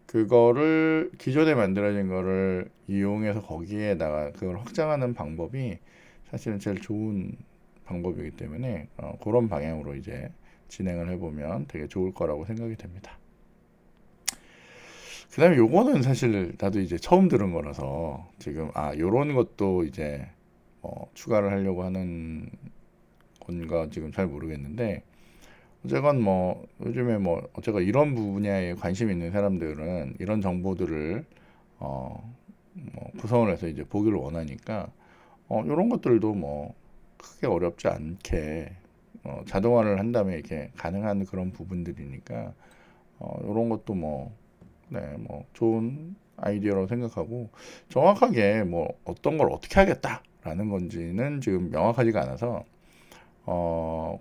그거를 기존에 만들어진 거를 이용해서 거기에다가 그걸 확장하는 방법이 사실은 제일 좋은 방법이기 때문에 그런 방향으로 이제 진행을 해보면 되게 좋을 거라고 생각이 됩니다. 그 다음에 요거는 사실 나도 이제 처음 들은 거라서 지금 요런 것도 이제 추가를 하려고 하는 건가 지금 잘 모르겠는데, 어쨌건 뭐 요즘에 뭐 어쨌건 이런 분야에 관심 있는 사람들은 이런 정보들을 뭐 구성을 해서 이제 보기를 원하니까 이런 것들도 뭐 크게 어렵지 않게 자동화를 한 다음에 이렇게 가능한 그런 부분들이니까 이런 것도 뭐 뭐 좋은 아이디어라고 생각하고, 정확하게 뭐 어떤 걸 어떻게 하겠다라는 건지는 지금 명확하지가 않아서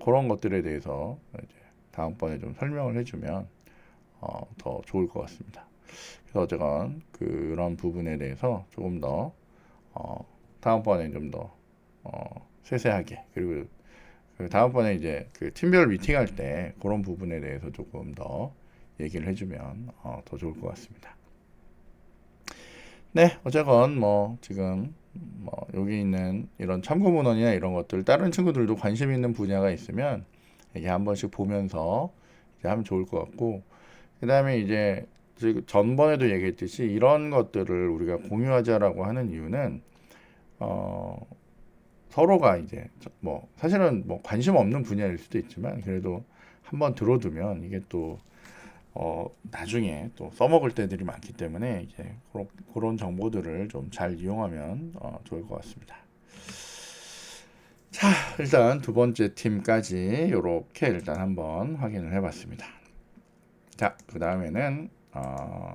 그런 것들에 대해서 이제 다음번에 좀 설명을 해주면 더 좋을 것 같습니다. 그래서 어쨌건 그런 부분에 대해서 조금 더 다음번에 좀 더 세세하게, 그리고 그 다음번에 이제 그 팀별 미팅할 때 그런 부분에 대해서 조금 더 얘기를 해주면 더 좋을 것 같습니다. 네, 어쨌건 뭐 지금 뭐 여기 있는 이런 참고 문헌이나 이런 것들 다른 친구들도 관심 있는 분야가 있으면 이게 한 번씩 보면서 이제 하면 좋을 것 같고, 그 다음에 이제 그리고 전번에도 얘기했듯이 이런 것들을 우리가 공유하자라고 하는 이유는 서로가 이제 뭐 사실은 뭐 관심 없는 분야일 수도 있지만 그래도 한번 들어두면 이게 또 나중에 또 써먹을 때들이 많기 때문에 이제 그런 정보들을 좀 잘 이용하면 좋을 것 같습니다. 자, 일단 두 번째 팀까지 이렇게 일단 한번 확인을 해봤습니다. 자, 그 다음에는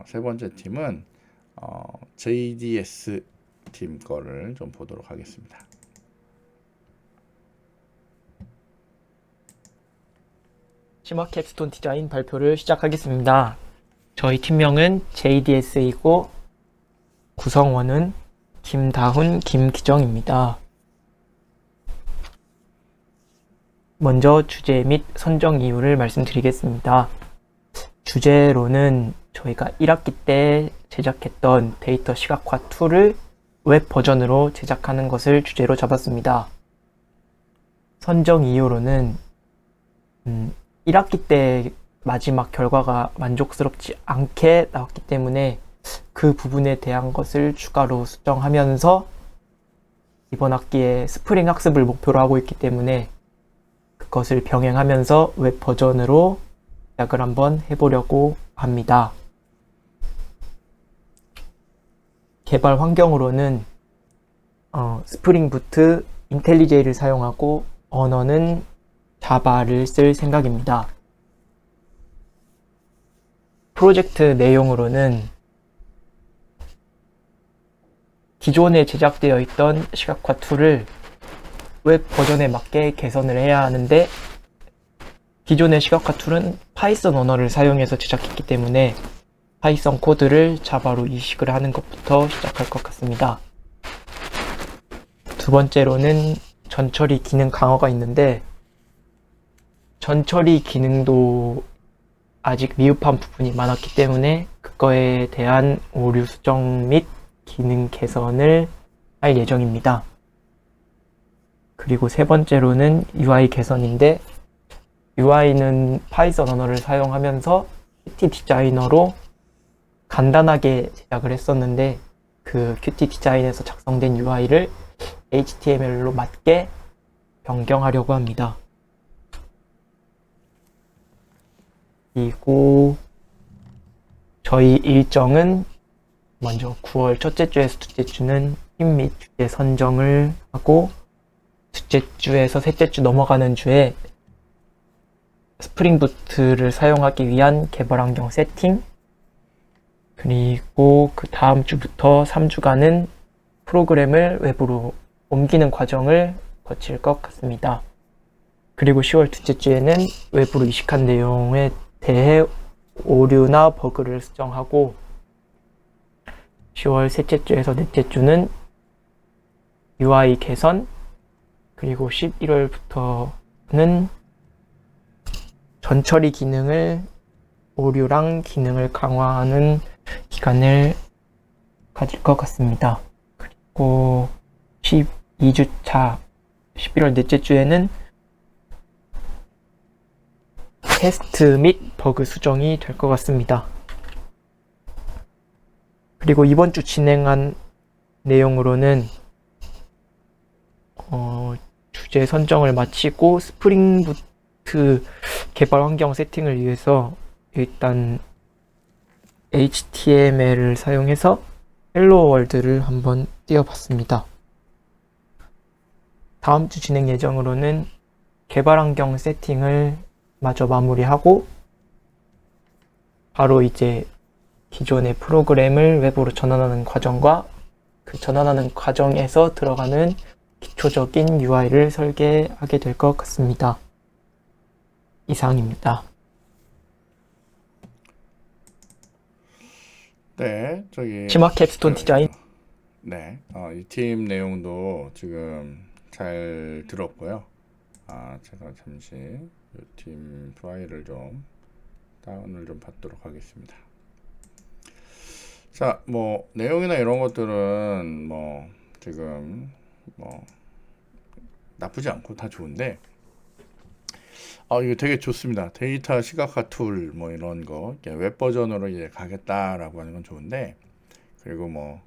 세 번째 팀은 JDS 팀 거를 좀 보도록 하겠습니다. 심화 캡스톤 디자인 발표를 시작하겠습니다. 저희 팀명은 JDS이고 구성원은 김다훈, 김기정입니다. 먼저 주제 및 선정 이유를 말씀드리겠습니다. 주제로는 저희가 1학기 때 제작했던 데이터 시각화 툴을 웹 버전으로 제작하는 것을 주제로 잡았습니다. 선정 이유로는 1학기 때 마지막 결과가 만족스럽지 않게 나왔기 때문에 그 부분에 대한 것을 추가로 수정하면서 이번 학기에 스프링 학습을 목표로 하고 있기 때문에 그것을 병행하면서 웹 버전으로 시작을 한번 해보려고 합니다. 개발 환경으로는 스프링 부트, 인텔리제이를 사용하고 언어는 자바를 쓸 생각입니다. 프로젝트 내용으로는 기존에 제작되어 있던 시각화 툴을 웹 버전에 맞게 개선을 해야 하는데 기존의 시각화 툴은 파이썬 언어를 사용해서 제작했기 때문에 파이썬 코드를 자바로 이식을 하는 것부터 시작할 것 같습니다. 두 번째로는 전처리 기능 강화가 있는데 전처리 기능도 아직 미흡한 부분이 많았기 때문에 그거에 대한 오류 수정 및 기능 개선을 할 예정입니다. 그리고 세 번째로는 UI 개선인데 UI는 파이썬 언어를 사용하면서 큐티 디자이너로 간단하게 제작을 했었는데 그 큐티 디자인에서 작성된 UI를 HTML로 맞게 변경하려고 합니다. 그리고 저희 일정은 먼저 9월 첫째 주에서 둘째 주는 팀 및 주제 선정을 하고 둘째 주에서 셋째 주 넘어가는 주에 스프링 부트를 사용하기 위한 개발 환경 세팅, 그리고 그 다음 주부터 3주간은 프로그램을 웹으로 옮기는 과정을 거칠 것 같습니다. 그리고 10월 둘째 주에는 웹으로 이식한 내용에 대해 오류나 버그를 수정하고 10월 셋째 주에서 넷째 주는 UI 개선, 그리고 11월부터는 전처리 기능을 오류랑 기능을 강화하는 기간을 가질 것 같습니다. 그리고 12주차 11월 넷째 주에는 테스트 및 버그 수정이 될 것 같습니다. 그리고 이번 주 진행한 내용으로는 주제 선정을 마치고 스프링 부트 개발 환경 세팅을 위해서 일단 HTML을 사용해서 헬로 월드를 한번 띄워봤습니다. 다음 주 진행 예정으로는 개발 환경 세팅을 마저 마무리하고 바로 이제 기존의 프로그램을 웹으로 전환하는 과정과 그 전환하는 과정에서 들어가는 기초적인 UI를 설계하게 될 것 같습니다. 이상입니다. 네, 저기 심화 캡스톤 디자인. 네, 이 팀 내용도 지금 잘 들었고요. 제가 잠시 이 팀 파일을 좀 다운을 좀 받도록 하겠습니다. 자, 뭐 내용이나 이런 것들은 뭐 지금 뭐 나쁘지 않고 다 좋은데 이거 되게 좋습니다. 데이터 시각화 툴 뭐 이런 거 이렇게 웹 버전으로 이제 가겠다라고 하는 건 좋은데, 그리고 뭐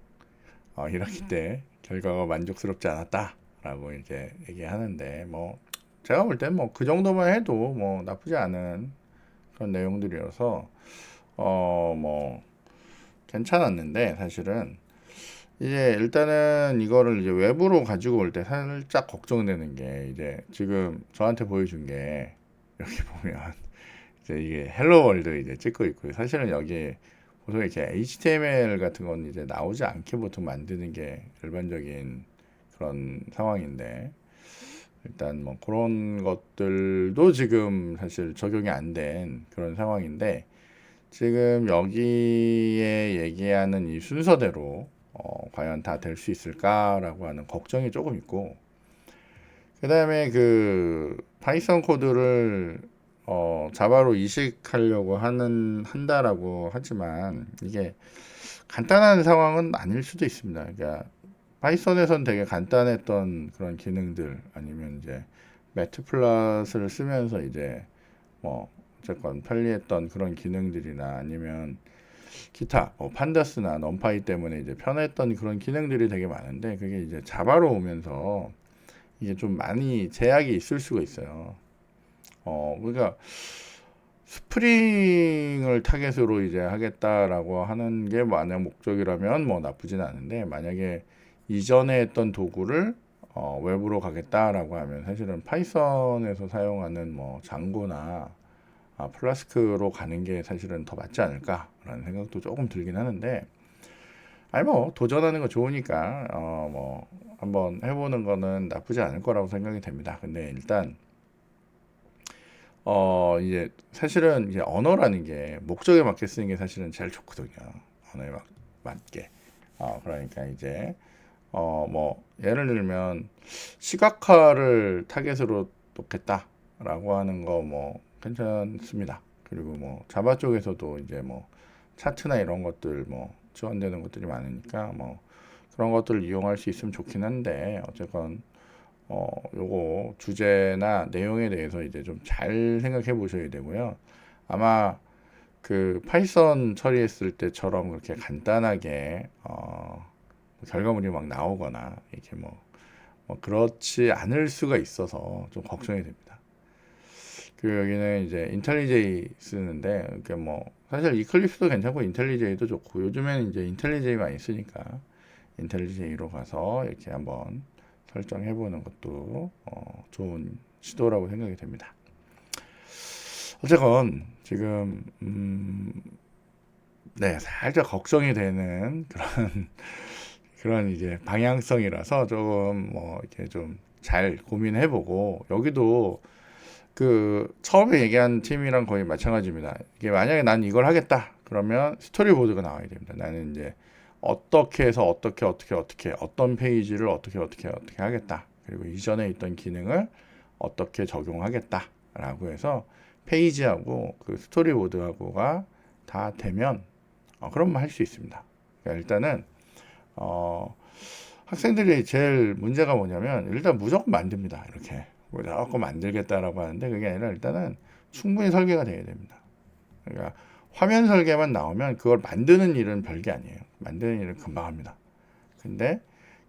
1학기 때 결과가 만족스럽지 않았다라고 이제 얘기하는데, 뭐 제가 볼 땐 뭐 그 정도만 해도 뭐 나쁘지 않은 그런 내용들이어서 뭐 괜찮았는데, 사실은 이제 일단은 이거를 이제 외부로 가지고 올 때 살짝 걱정되는 게, 이제 지금 저한테 보여준 게 여기 보면 이제 이게 헬로 월드 이제 찍고 있고요. 사실은 여기 보통 이렇게 HTML 같은 건 이제 나오지 않게 보통 만드는 게 일반적인 그런 상황인데, 일단 뭐 그런 것들도 지금 사실 적용이 안 된 그런 상황인데, 지금 여기에 얘기하는 이 순서대로 과연 다 될 수 있을까라고 하는 걱정이 조금 있고, 그 다음에 그 파이썬 코드를 자바로 이식하려고 한다라고 하지만, 이게 간단한 상황은 아닐 수도 있습니다. 그러니까 파이썬에선 되게 간단했던 그런 기능들, 아니면 이제 매트플랫을 쓰면서 이제 뭐 어쨌건 편리했던 그런 기능들이나, 아니면 기타 판다스나 넘파이 때문에 이제 편했던 그런 기능들이 되게 많은데, 그게 이제 자바로 오면서 이게 좀 많이 제약이 있을 수가 있어요. 그러니까 스프링을 타겟으로 이제 하겠다라고 하는 게 만약 목적이라면 뭐 나쁘진 않은데, 만약에 이전에 했던 도구를 외부로 가겠다라고 하면 사실은 파이썬에서 사용하는 뭐 장고나 플라스크로 가는 게 사실은 더 맞지 않을까라는 생각도 조금 들긴 하는데, 아니 뭐 도전하는 거 좋으니까 뭐 한번 해보는 거는 나쁘지 않을 거라고 생각이 됩니다. 근데 일단 이제 사실은 이제 언어라는 게 목적에 맞게 쓰는 게 사실은 제일 좋거든요. 언어에 맞게. 그러니까 이제 뭐 예를 들면 시각화를 타겟으로 놓겠다라고 하는 거 뭐 괜찮습니다. 그리고 뭐 자바 쪽에서도 이제 뭐 차트나 이런 것들 뭐 지원되는 것들이 많으니까 뭐 그런 것들을 이용할 수 있으면 좋긴 한데, 어쨌건 요거 주제나 내용에 대해서 이제 좀 잘 생각해 보셔야 되고요. 아마 그 파이썬 처리했을 때처럼 그렇게 간단하게 결과물이 막 나오거나 이렇게 뭐 그렇지 않을 수가 있어서 좀 걱정이 됩니다. 그 여기는 이제 인텔리제이 쓰는데, 이렇게 뭐 사실 이클립스도 괜찮고 인텔리제이도 좋고, 요즘에는 이제 인텔리제이 많이 쓰니까 인텔리제이로 가서 이렇게 한번 설정해 보는 것도 좋은 시도라고 생각이 됩니다. 어쨌건 지금 네, 살짝 걱정이 되는 그런 이제 방향성이라서 조금 뭐 이렇게 좀 잘 고민해 보고, 여기도 그 처음에 얘기한 팀이랑 거의 마찬가지입니다. 이게 만약에 난 이걸 하겠다 그러면 스토리보드가 나와야 됩니다. 나는 이제 어떻게 해서 어떻게 어떤 페이지를 어떻게 하겠다, 그리고 이전에 있던 기능을 어떻게 적용하겠다라고 해서 페이지하고 그 스토리보드하고가 다 되면 그러면 할 수 있습니다. 그러니까 일단은 학생들이 제일 문제가 뭐냐면, 일단 무조건 만듭니다. 이렇게 무조건 만들겠다라고 하는데, 그게 아니라 일단은 충분히 설계가 돼야 됩니다. 그러니까 화면 설계만 나오면 그걸 만드는 일은 별게 아니에요. 만드는 일은 금방 합니다. 근데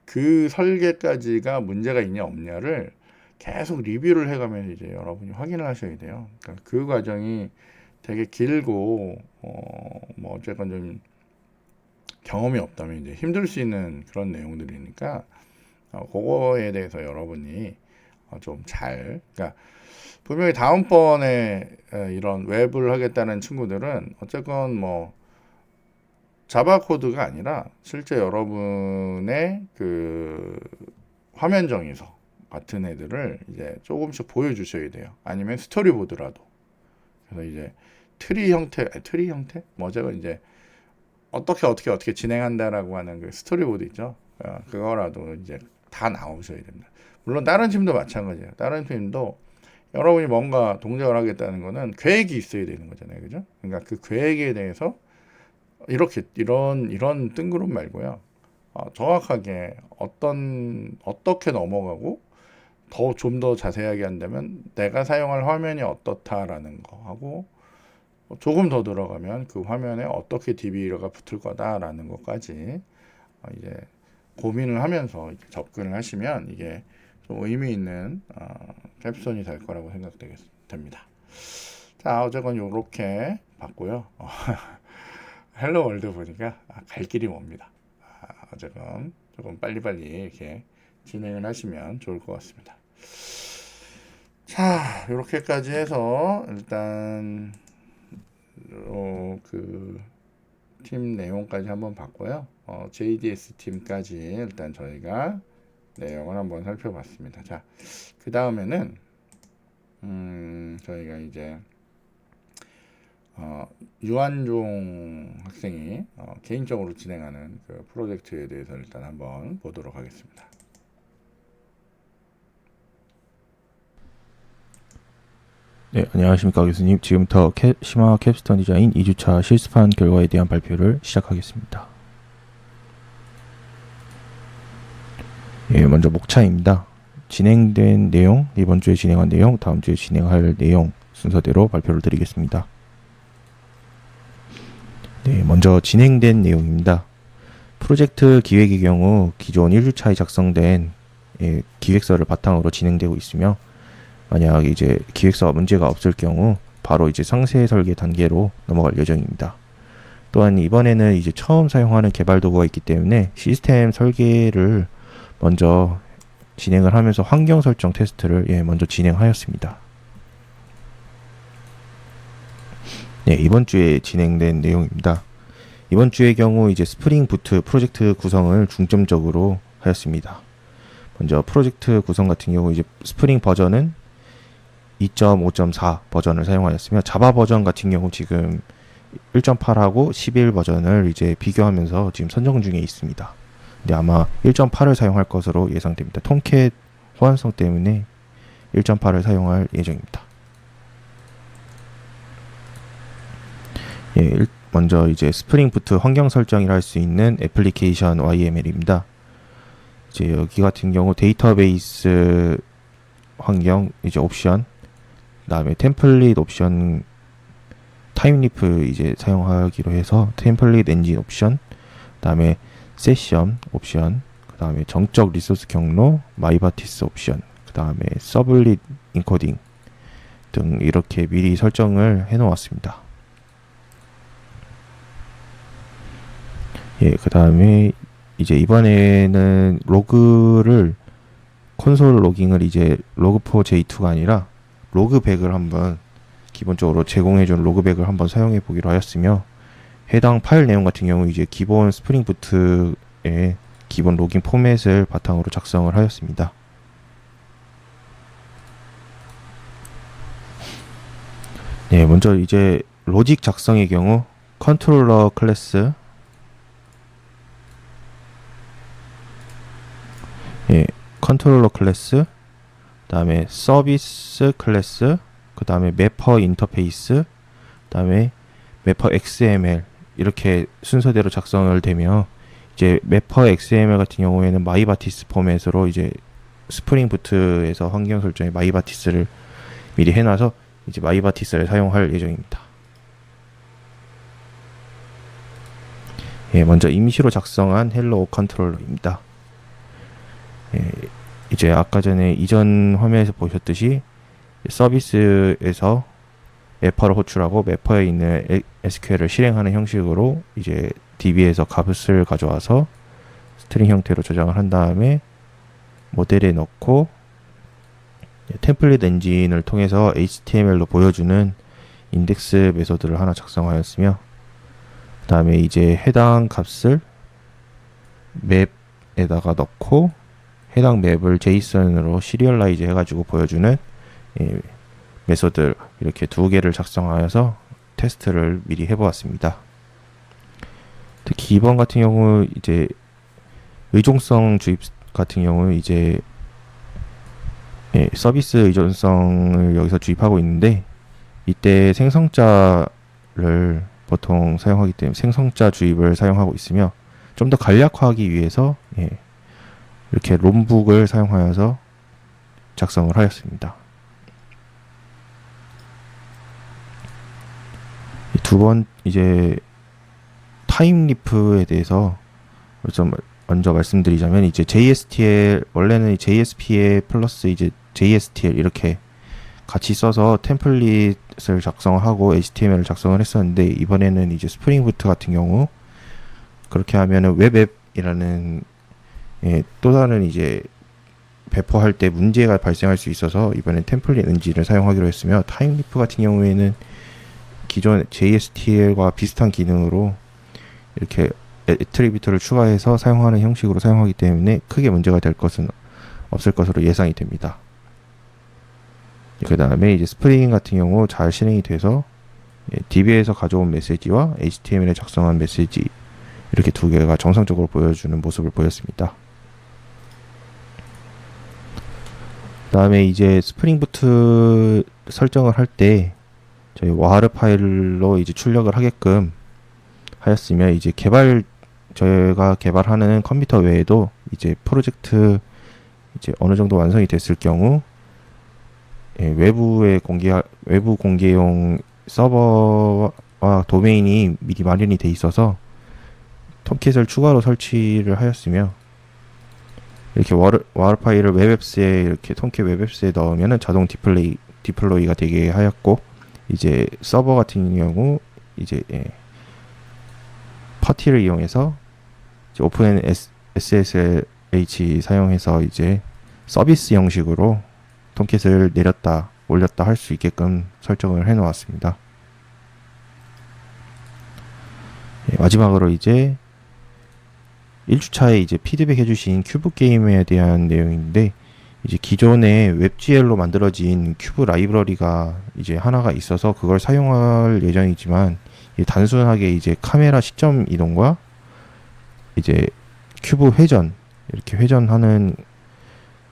그 설계까지가 문제가 있냐 없냐를 계속 리뷰를 해가면서 이제 여러분이 확인을 하셔야 돼요. 그러니까 그 과정이 되게 길고 뭐 어쨌건 좀 경험이 없다면 이제 힘들 수 있는 그런 내용들이니까 그거에 대해서 여러분이 좀 그러니까 분명히 다음번에 이런 웹을 하겠다는 친구들은 어쨌건 뭐 자바 코드가 아니라 실제 여러분의 그 화면 정의서 같은 애들을 이제 조금씩 보여주셔야 돼요. 아니면 스토리보드라도. 그래서 이제 트리 형태? 뭐죠? 이제 어떻게 진행한다라고 하는 그 스토리보드 있죠? 그거라도 이제 다 나오셔야 됩니다. 물론 다른 팀도 마찬가지예요. 다른 팀도 여러분이 뭔가 동작을 하겠다는 거는 계획이 있어야 되는 거잖아요. 그죠? 그러니까 그 계획에 대해서 이런 뜬구름 말고요. 정확하게 어떻게 넘어가고 좀 더 자세하게 한다면 내가 사용할 화면이 어떻다라는 거 하고 조금 더 들어가면 그 화면에 어떻게 DB가 붙을 거다라는 것까지 이제 고민을 하면서 접근을 하시면 이게 좀 의미 있는 캡스톤이 될 거라고 생각됩니다. 자, 어쨌건 요렇게 봤고요. 헬로 월드 보니까 갈 길이 멉니다. 어쨌건 조금 빨리빨리 이렇게 진행을 하시면 좋을 것 같습니다. 자, 요렇게까지 해서 일단 그 팀 내용까지 한번 봤고요. JDS 팀까지 일단 저희가 내용을 한번 살펴봤습니다. 자, 그 다음에는 저희가 이제 유한종 학생이 개인적으로 진행하는 그 프로젝트에 대해서 일단 한번 보도록 하겠습니다. 네, 안녕하십니까 교수님. 지금부터 심화 캡스톤 디자인 2주차 실습한 결과에 대한 발표를 시작하겠습니다. 예, 먼저 목차입니다. 진행된 내용, 이번 주에 진행한 내용, 다음 주에 진행할 내용 순서대로 발표를 드리겠습니다. 네, 먼저 진행된 내용입니다. 프로젝트 기획의 경우 기존 1주차에 작성된 기획서를 바탕으로 진행되고 있으며, 만약 이제 기획서가 문제가 없을 경우 바로 이제 상세 설계 단계로 넘어갈 예정입니다. 또한 이번에는 이제 처음 사용하는 개발 도구가 있기 때문에 시스템 설계를 먼저 진행을 하면서 환경 설정 테스트를 먼저 진행하였습니다. 네, 이번 주에 진행된 내용입니다. 이번 주의 경우 이제 스프링 부트 프로젝트 구성을 중점적으로 하였습니다. 먼저 프로젝트 구성 같은 경우 이제 스프링 버전은 2.5.4 버전을 사용하였으며, 자바 버전 같은 경우 지금 1.8하고 11 버전을 이제 비교하면서 지금 선정 중에 있습니다. 근데 아마 1.8을 사용할 것으로 예상됩니다. 톰캣 호환성 때문에 1.8을 사용할 예정입니다. 예, 먼저 이제 스프링 부트 환경 설정이라 할 수 있는 애플리케이션 YML입니다. 이제 여기 같은 경우 데이터베이스 환경 이제 옵션, 그다음에 템플릿 옵션, 타임리프 이제 사용하기로 해서 템플릿 엔진 옵션, 그다음에 세션 옵션, 그다음에 정적 리소스 경로, 마이바티스 옵션, 그다음에 서블릿 인코딩 등 이렇게 미리 설정을 해 놓았습니다. 예, 그다음에 이제 이번에는 로그를 콘솔 로깅을 이제 log4j2가 아니라 로그백을 한번 기본적으로 제공해준 로그백을 한번 사용해 보기로 하였으며, 해당 파일 내용 같은 경우 이제 기본 스프링 부트의 기본 로깅 포맷을 바탕으로 작성을 하였습니다. 네, 먼저 이제 로직 작성의 경우 컨트롤러 클래스, 컨트롤러 클래스, 그 다음에 서비스 클래스, 그 다음에 매퍼 인터페이스, 그 다음에 매퍼 XML 이렇게 순서대로 작성을 되며, 이제 매퍼 XML 같은 경우에는 마이바티스 포맷으로 이제 스프링 부트에서 환경 설정에 마이바티스를 미리 해놔서 이제 마이바티스를 사용할 예정입니다. 예, 먼저 임시로 작성한 헬로 컨트롤러입니다. 예, 이제 아까 전에 이전 화면에서 보셨듯이 서비스에서 매퍼를 호출하고 매퍼에 있는 SQL을 실행하는 형식으로 이제 DB에서 값을 가져와서 스트링 형태로 저장을 한 다음에 모델에 넣고 템플릿 엔진을 통해서 HTML로 보여주는 인덱스 메소드를 하나 작성하였으며, 그 다음에 이제 해당 값을 맵에다가 넣고 해당 맵을 JSON으로 시리얼라이즈 해가지고 보여주는 메소드 이렇게 두 개를 작성하여서 테스트를 미리 해보았습니다. 특히 이번 같은 경우 이제 의존성 주입 같은 경우 이제 서비스 의존성을 여기서 주입하고 있는데, 이때 생성자를 보통 사용하기 때문에 생성자 주입을 사용하고 있으며, 좀 더 간략화하기 위해서 이렇게 롬북을 사용하여서 작성을 하였습니다. 두 번 이제 타임리프에 대해서 좀 먼저 말씀드리자면 이제 JSTL 원래는 JSPA 플러스 이제 JSTL 이렇게 같이 써서 템플릿을 작성하고 HTML을 작성을 했었는데 이번에는 이제 스프링 부트 같은 경우 그렇게 하면은 웹앱이라는 또 다른 이제 배포할 때 문제가 발생할 수 있어서 이번엔 템플릿 NG를 사용하기로 했으며 타임리프 같은 경우에는 기존 JSTL과 비슷한 기능으로 이렇게 애트리뷰트를 추가해서 사용하는 형식으로 사용하기 때문에 크게 문제가 될 것은 없을 것으로 예상이 됩니다. 그 다음에 이제 스프링 같은 경우 잘 실행이 돼서 DB에서 가져온 메시지와 HTML에 작성한 메시지 이렇게 두 개가 정상적으로 보여주는 모습을 보였습니다. 그 다음에 이제 스프링 부트 설정을 할 때 저희 와르 파일로 이제 출력을 하게끔 하였으며 이제 저희가 개발하는 컴퓨터 외에도 이제 프로젝트 이제 어느 정도 완성이 됐을 경우 외부 공개용 서버와 도메인이 미리 마련이 돼 있어서 톰캣을 추가로 설치를 하였으며 이렇게 와르 파일을 웹앱스에 이렇게 톰캣 웹앱스에 넣으면은 자동 디플로이가 되게 하였고 이제 서버 같은 경우 이제 파티를 이용해서 이제 오픈 SSH 사용해서 이제 서비스 형식으로 톰캣을 내렸다 올렸다 할 수 있게끔 설정을 해 놓았습니다. 마지막으로 이제 1주차에 이제 피드백 해주신 큐브 게임에 대한 내용인데 이제 기존에 웹GL로 만들어진 큐브 라이브러리가 이제 하나가 있어서 그걸 사용할 예정이지만 단순하게 이제 카메라 시점 이동과 이제 큐브 회전 이렇게 회전하는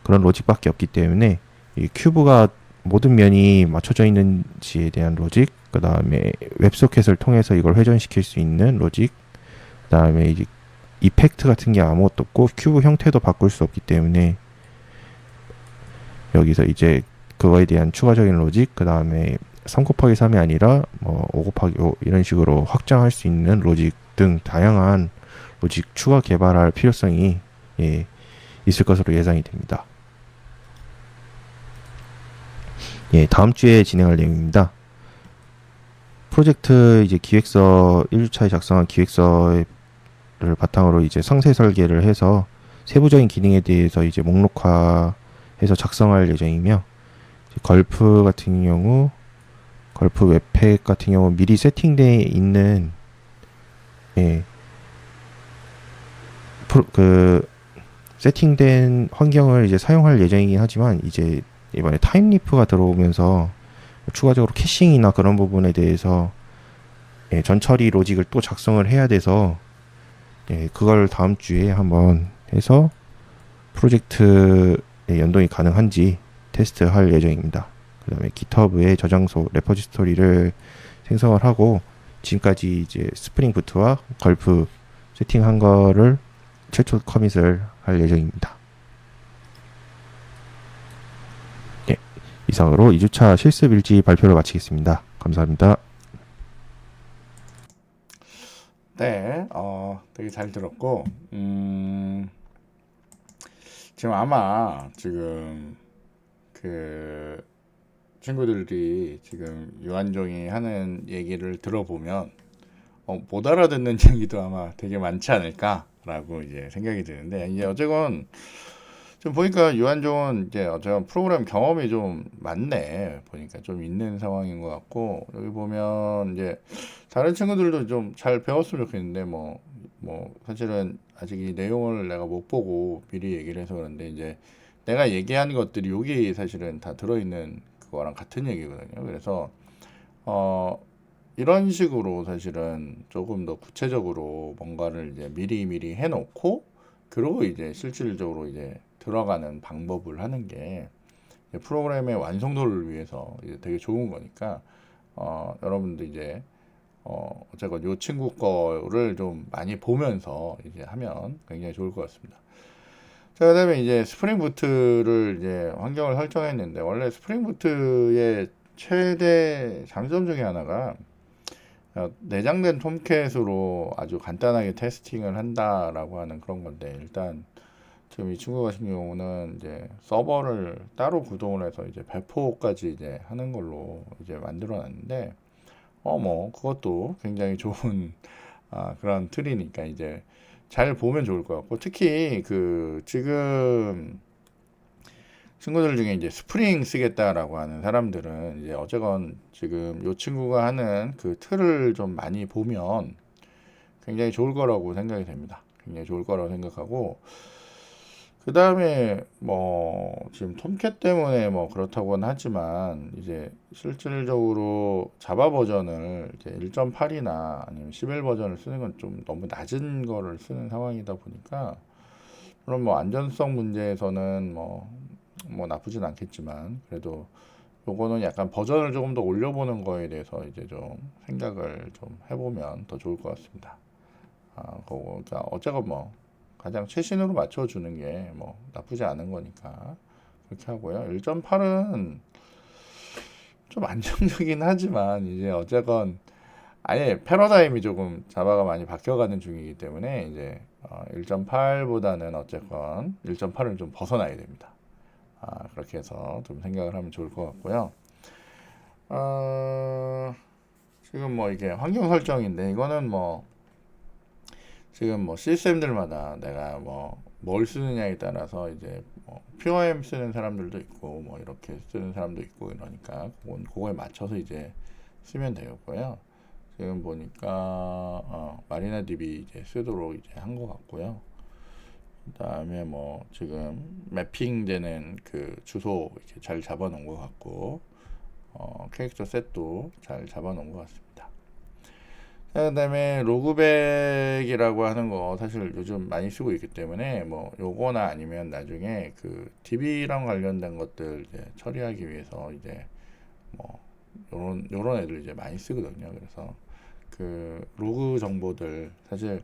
그런 로직밖에 없기 때문에 이 큐브가 모든 면이 맞춰져 있는지에 대한 로직, 그 다음에 웹소켓을 통해서 이걸 회전시킬 수 있는 로직, 그 다음에 이제 이펙트 같은 게 아무것도 없고 큐브 형태도 바꿀 수 없기 때문에 여기서 이제 그거에 대한 추가적인 로직, 그 다음에 3 곱하기 3이 아니라 뭐 5 곱하기 5 이런 식으로 확장할 수 있는 로직 등 다양한 로직 추가 개발할 필요성이 있을 것으로 예상이 됩니다. 다음 주에 진행할 내용입니다. 프로젝트 이제 기획서 1주차에 작성한 기획서를 바탕으로 이제 상세 설계를 해서 세부적인 기능에 대해서 이제 목록화해서 작성할 예정이며 걸프 같은 경우 걸프 웹팩 같은 경우 미리 세팅되어 있는 세팅된 환경을 이제 사용할 예정이긴 하지만 이제 이번에 타임리프가 들어오면서 추가적으로 캐싱이나 그런 부분에 대해서 전처리 로직을 또 작성을 해야 돼서 그걸 다음 주에 한번 해서 프로젝트에 연동이 가능한지 테스트할 예정입니다. 그 다음에 GitHub의 저장소 레포지토리를 생성을 하고 지금까지 이제 스프링 부트와 걸프 세팅한 거를 최초 커밋을 할 예정입니다. 이상으로 2주차 실습 일지 발표를 마치겠습니다. 감사합니다. 네, 되게 잘 들었고, 지금 아마 지금 그 친구들이 지금 유한종이 하는 얘기를 들어보면 못 알아듣는 얘기도 아마 되게 많지 않을까라고 이제 생각이 드는데 이제 어쨌건 좀 보니까 유한종은 이제 어쩌면 프로그램 경험이 좀 많네 보니까 좀 있는 상황인 것 같고 여기 보면 이제 다른 친구들도 좀 잘 배웠으면 좋겠는데 뭐 사실은 아직 이 내용을 내가 못 보고 미리 얘기를 해서 그런데 이제 내가 얘기한 것들이 여기 사실은 다 들어있는 그거랑 같은 얘기거든요. 그래서 이런 식으로 사실은 조금 더 구체적으로 뭔가를 이제 미리 해놓고 그러고 이제 실질적으로 이제 들어가는 방법을 하는 게 프로그램의 완성도를 위해서 이제 되게 좋은 거니까 여러분도 이제 어쨌건 요 친구 거를 좀 많이 보면서 이제 하면 굉장히 좋을 것 같습니다. 자, 그다음에 이제 스프링 부트를 이제 환경을 설정했는데 원래 스프링 부트의 최대 장점 중에 하나가 내장된 톰캣으로 아주 간단하게 테스팅을 한다라고 하는 그런 건데, 일단 지금 이 친구 같은 경우는 이제 서버를 따로 구동을 해서 이제 배포까지 이제 하는 걸로 이제 만들어 놨는데, 뭐 그것도 굉장히 좋은 그런 틀이니까 이제 잘 보면 좋을 것 같고, 특히 그 지금 친구들 중에 이제 스프링 쓰겠다라고 하는 사람들은 이제 어쨌건 지금 요 친구가 하는 그 틀을 좀 많이 보면 굉장히 좋을 거라고 생각이 됩니다. 굉장히 좋을 거라고 생각하고, 그 다음에 뭐 지금 톰캣 때문에 뭐 그렇다고는 하지만 이제 실질적으로 자바 버전을 이제 1.8이나 아니면 11 버전을 쓰는 건 좀 너무 낮은 거를 쓰는 상황이다 보니까, 물론 뭐 안전성 문제에서는 뭐 나쁘진 않겠지만, 그래도 요거는 약간 버전을 조금 더 올려보는 거에 대해서 이제 좀 생각을 좀 해보면 더 좋을 것 같습니다. 그러니까 어쨌건 뭐 가장 최신으로 맞춰주는 게 뭐 나쁘지 않은 거니까 그렇게 하고요. 1.8은 좀 안정적이긴 하지만 이제 어쨌건 아예 패러다임이 조금 자바가 많이 바뀌어가는 중이기 때문에 이제 1.8보다는 어쨌건 1.8을 좀 벗어나야 됩니다. 그렇게 해서 좀 생각을 하면 좋을 것 같고요. 지금 뭐 이게 환경 설정인데, 이거는 뭐 지금 뭐 시스템들마다 내가 뭘 쓰느냐에 따라서 이제 뭐 퓨어엠 쓰는 사람들도 있고 뭐 이렇게 쓰는 사람도 있고 이러니까 그거에 맞춰서 이제 쓰면 되겠고요. 지금 보니까 마리나DB 이제 쓰도록 이제 한 것 같고요. 그다음에 뭐 지금 매핑되는 그 주소 이렇게 잘 잡아놓은 것 같고, 캐릭터 셋도 잘 잡아놓은 것 같습니다. 그다음에 로그백이라고 하는 거 사실 요즘 많이 쓰고 있기 때문에 뭐 요거나 아니면 나중에 그 DB랑 관련된 것들 이제 처리하기 위해서 이제 뭐 요런 애들 이제 많이 쓰거든요. 그래서 그 로그 정보들 사실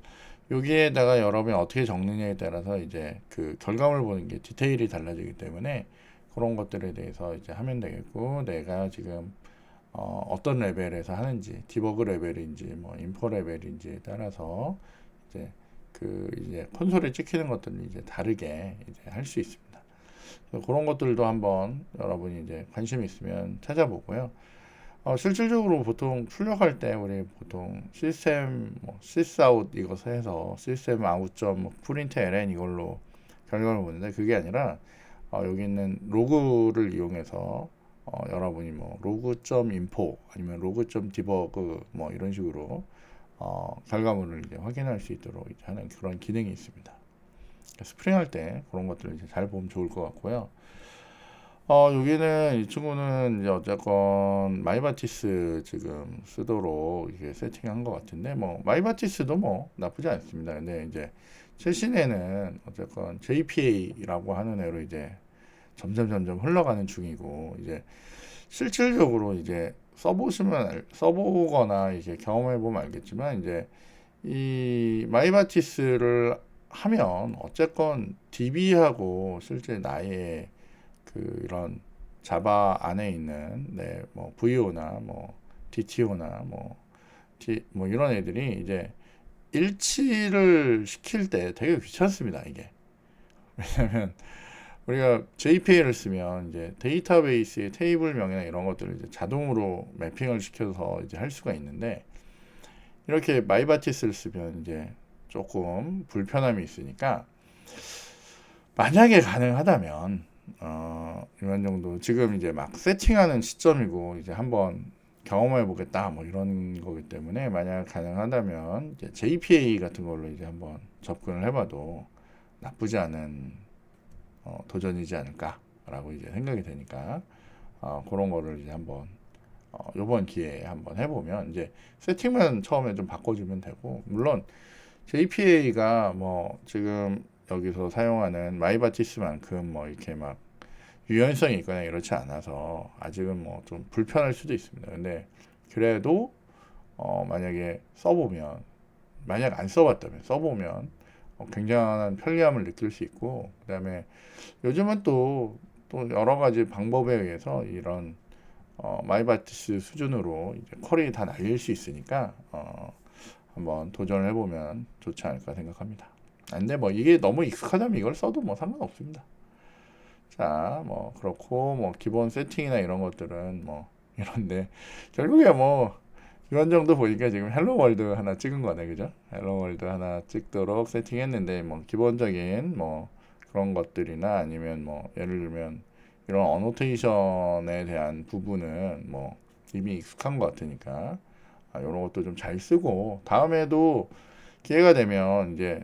여기에다가 여러분이 어떻게 적느냐에 따라서 이제 그 결과물 보는 게 디테일이 달라지기 때문에 그런 것들에 대해서 이제 하면 되겠고, 내가 지금 어떤 레벨에서 하는지, 디버그 레벨인지 뭐 인포 레벨인지에 따라서 이제 이제 콘솔에 찍히는 것들을 이제 다르게 이제 할 수 있습니다. 그런 것들도 한번 여러분이 이제 관심 있으면 찾아보고요. 실질적으로 보통 출력할 때 우리 보통 시스템 sysout 이것을 해서 시스템 아웃점 프린트 ln 이걸로 결과를 보는데, 그게 아니라 여기 있는 로그를 이용해서 여러분이 뭐 로그.info 아니면 로그.debug 뭐 이런 식으로 결과물을 이제 확인할 수 있도록 이제 하는 그런 기능이 있습니다. 스프링 할 때 그런 것들을 이제 잘 보면 좋을 것 같고요. 여기는 이 친구는 이제 어쨌건 마이바티스 지금 쓰도록 이렇게 세팅한 것 같은데, 뭐 마이바티스도 뭐 나쁘지 않습니다. 근데 이제 최신에는 어쨌건 JPA라고 하는 애로 이제 점점 흘러가는 중이고, 이제 실질적으로 이제 써보거나 이제 경험해 보면 알겠지만, 이제 이 마이바티스를 하면 어쨌건 DB하고 실제 나의 그 이런 자바 안에 있는 뭐 VO나 뭐 DTO나 뭐 이런 애들이 이제 일치를 시킬 때 되게 귀찮습니다, 이게. 왜냐면 우리가 JPA를 쓰면 이제 데이터베이스의 테이블명이나 이런 것들을 이제 자동으로 매핑을 시켜서 이제 할 수가 있는데, 이렇게 마이바티스를 쓰면 이제 조금 불편함이 있으니까, 만약에 가능하다면 이런 정도 지금 이제 막 세팅하는 시점이고 이제 한번 경험해 보겠다 뭐 이런 거기 때문에, 만약 가능하다면 이제 JPA 같은 걸로 이제 한번 접근을 해봐도 나쁘지 않은 도전이지 않을까라고 이제 생각이 되니까, 그런 거를 이제 한번 요번 기회에 한번 해보면, 이제 세팅만 처음에 좀 바꿔주면 되고, 물론 JPA가 뭐 지금 여기서 사용하는 마이바티스만큼 뭐 이렇게 막 유연성이 있거나 이렇지 않아서 아직은 뭐 좀 불편할 수도 있습니다. 근데 그래도 만약에 써보면, 만약 안 써봤다면 써보면 굉장한 편리함을 느낄 수 있고, 그다음에 요즘은 또 여러 가지 방법에 의해서 이런 마이바티스 수준으로 이제 퀄이 다 날릴 수 있으니까 한번 도전을 해보면 좋지 않을까 생각합니다. 근데 뭐 이게 너무 익숙하다면 이걸 써도 뭐 상관없습니다. 자, 뭐 그렇고 뭐 기본 세팅이나 이런 것들은 뭐 이런데 결국에 뭐 이런 정도 보니까 지금 헬로 월드 하나 찍은 거네, 그죠? 헬로 월드 하나 찍도록 세팅했는데 뭐 기본적인 뭐 그런 것들이나 아니면 뭐 예를 들면 이런 어노테이션에 대한 부분은 뭐 이미 익숙한 것 같으니까 이런 것도 좀 잘 쓰고, 다음에도 기회가 되면 이제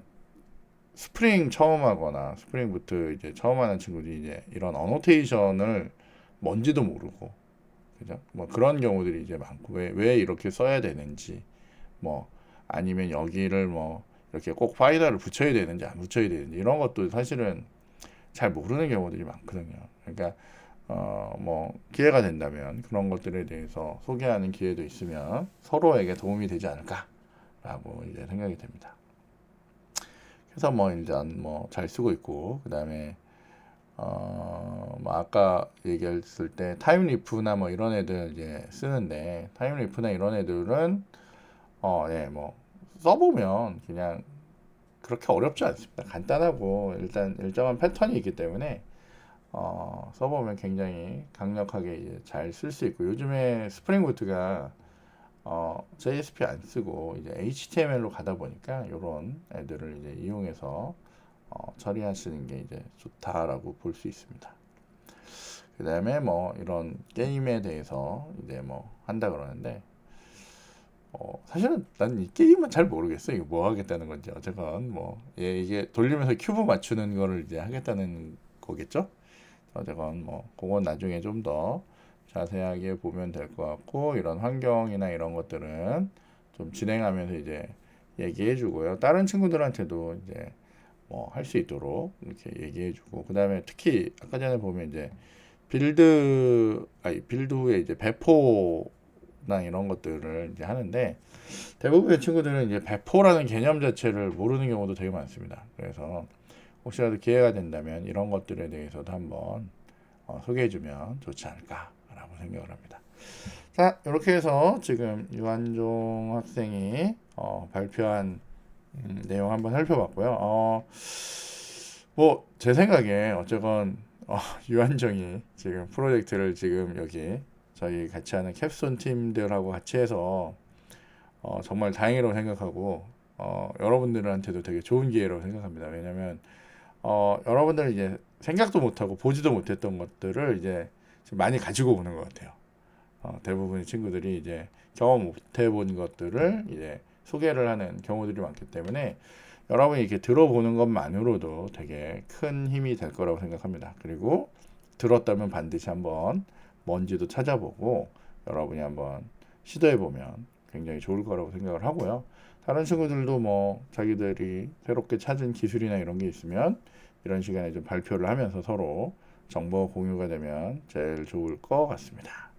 스프링 처음 하거나 스프링 부트 이제 처음 하는 친구들이 이제 이런 어노테이션을 뭔지도 모르고, 그죠? 뭐 그런 경우들이 이제 많고, 왜 이렇게 써야 되는지, 뭐 아니면 여기를 뭐 이렇게 꼭 파이널을 붙여야 되는지 안 붙여야 되는지 이런 것도 사실은 잘 모르는 경우들이 많거든요. 그러니까 뭐 기회가 된다면 그런 것들에 대해서 소개하는 기회도 있으면 서로에게 도움이 되지 않을까라고 이제 생각이 됩니다. 그래서 뭐 일단 뭐 잘 쓰고 있고, 그다음에 뭐 아까 얘기했을 때 타임리프나 뭐 이런 애들 이제 쓰는데, 타임리프나 이런 애들은 예, 뭐 써보면 그냥 그렇게 어렵지 않습니다. 간단하고 일단 일정한 패턴이 있기 때문에 써보면 굉장히 강력하게 잘 쓸 수 있고, 요즘에 스프링 부트가 JSP 안 쓰고 이제 HTML로 가다 보니까 이런 애들을 이제 이용해서 처리하시는 게 이제 좋다라고 볼 수 있습니다. 그 다음에 뭐 이런 게임에 대해서 이제 뭐 한다 그러는데, 사실은 난 이 게임은 잘 모르겠어. 이거 뭐 하겠다는 건지. 어쨌건 뭐 이게 돌리면서 큐브 맞추는 거를 이제 하겠다는 거겠죠. 어쨌건 뭐 그건 나중에 좀 더 자세하게 보면 될 것 같고, 이런 환경이나 이런 것들은 좀 진행하면서 이제 얘기해 주고요. 다른 친구들한테도 이제 뭐 할 수 있도록 이렇게 얘기해 주고, 그 다음에 특히 아까 전에 보면 이제 빌드 후에 이제 배포나 이런 것들을 이제 하는데, 대부분의 친구들은 이제 배포라는 개념 자체를 모르는 경우도 되게 많습니다. 그래서 혹시라도 기회가 된다면 이런 것들에 대해서도 한번 소개해주면 좋지 않을까라고 생각을 합니다. 자, 이렇게 해서 지금 유한종 학생이 발표한 내용 한번 살펴봤고요. 뭐 제 생각에 어쨌건 유한정이 지금 프로젝트를 지금 여기 저희 같이 하는 캡스톤 팀들하고 같이 해서 정말 다행이라고 생각하고, 여러분들한테도 되게 좋은 기회라고 생각합니다. 왜냐면 여러분들은 이제 생각도 못하고 보지도 못했던 것들을 이제 지금 많이 가지고 오는 것 같아요. 대부분의 친구들이 이제 경험 못 해본 것들을 이제 소개를 하는 경우들이 많기 때문에 여러분이 이렇게 들어보는 것만으로도 되게 큰 힘이 될 거라고 생각합니다. 그리고 들었다면 반드시 한번 뭔지도 찾아보고 여러분이 한번 시도해보면 굉장히 좋을 거라고 생각을 하고요. 다른 친구들도 뭐 자기들이 새롭게 찾은 기술이나 이런 게 있으면 이런 시간에 좀 발표를 하면서 서로 정보 공유가 되면 제일 좋을 것 같습니다.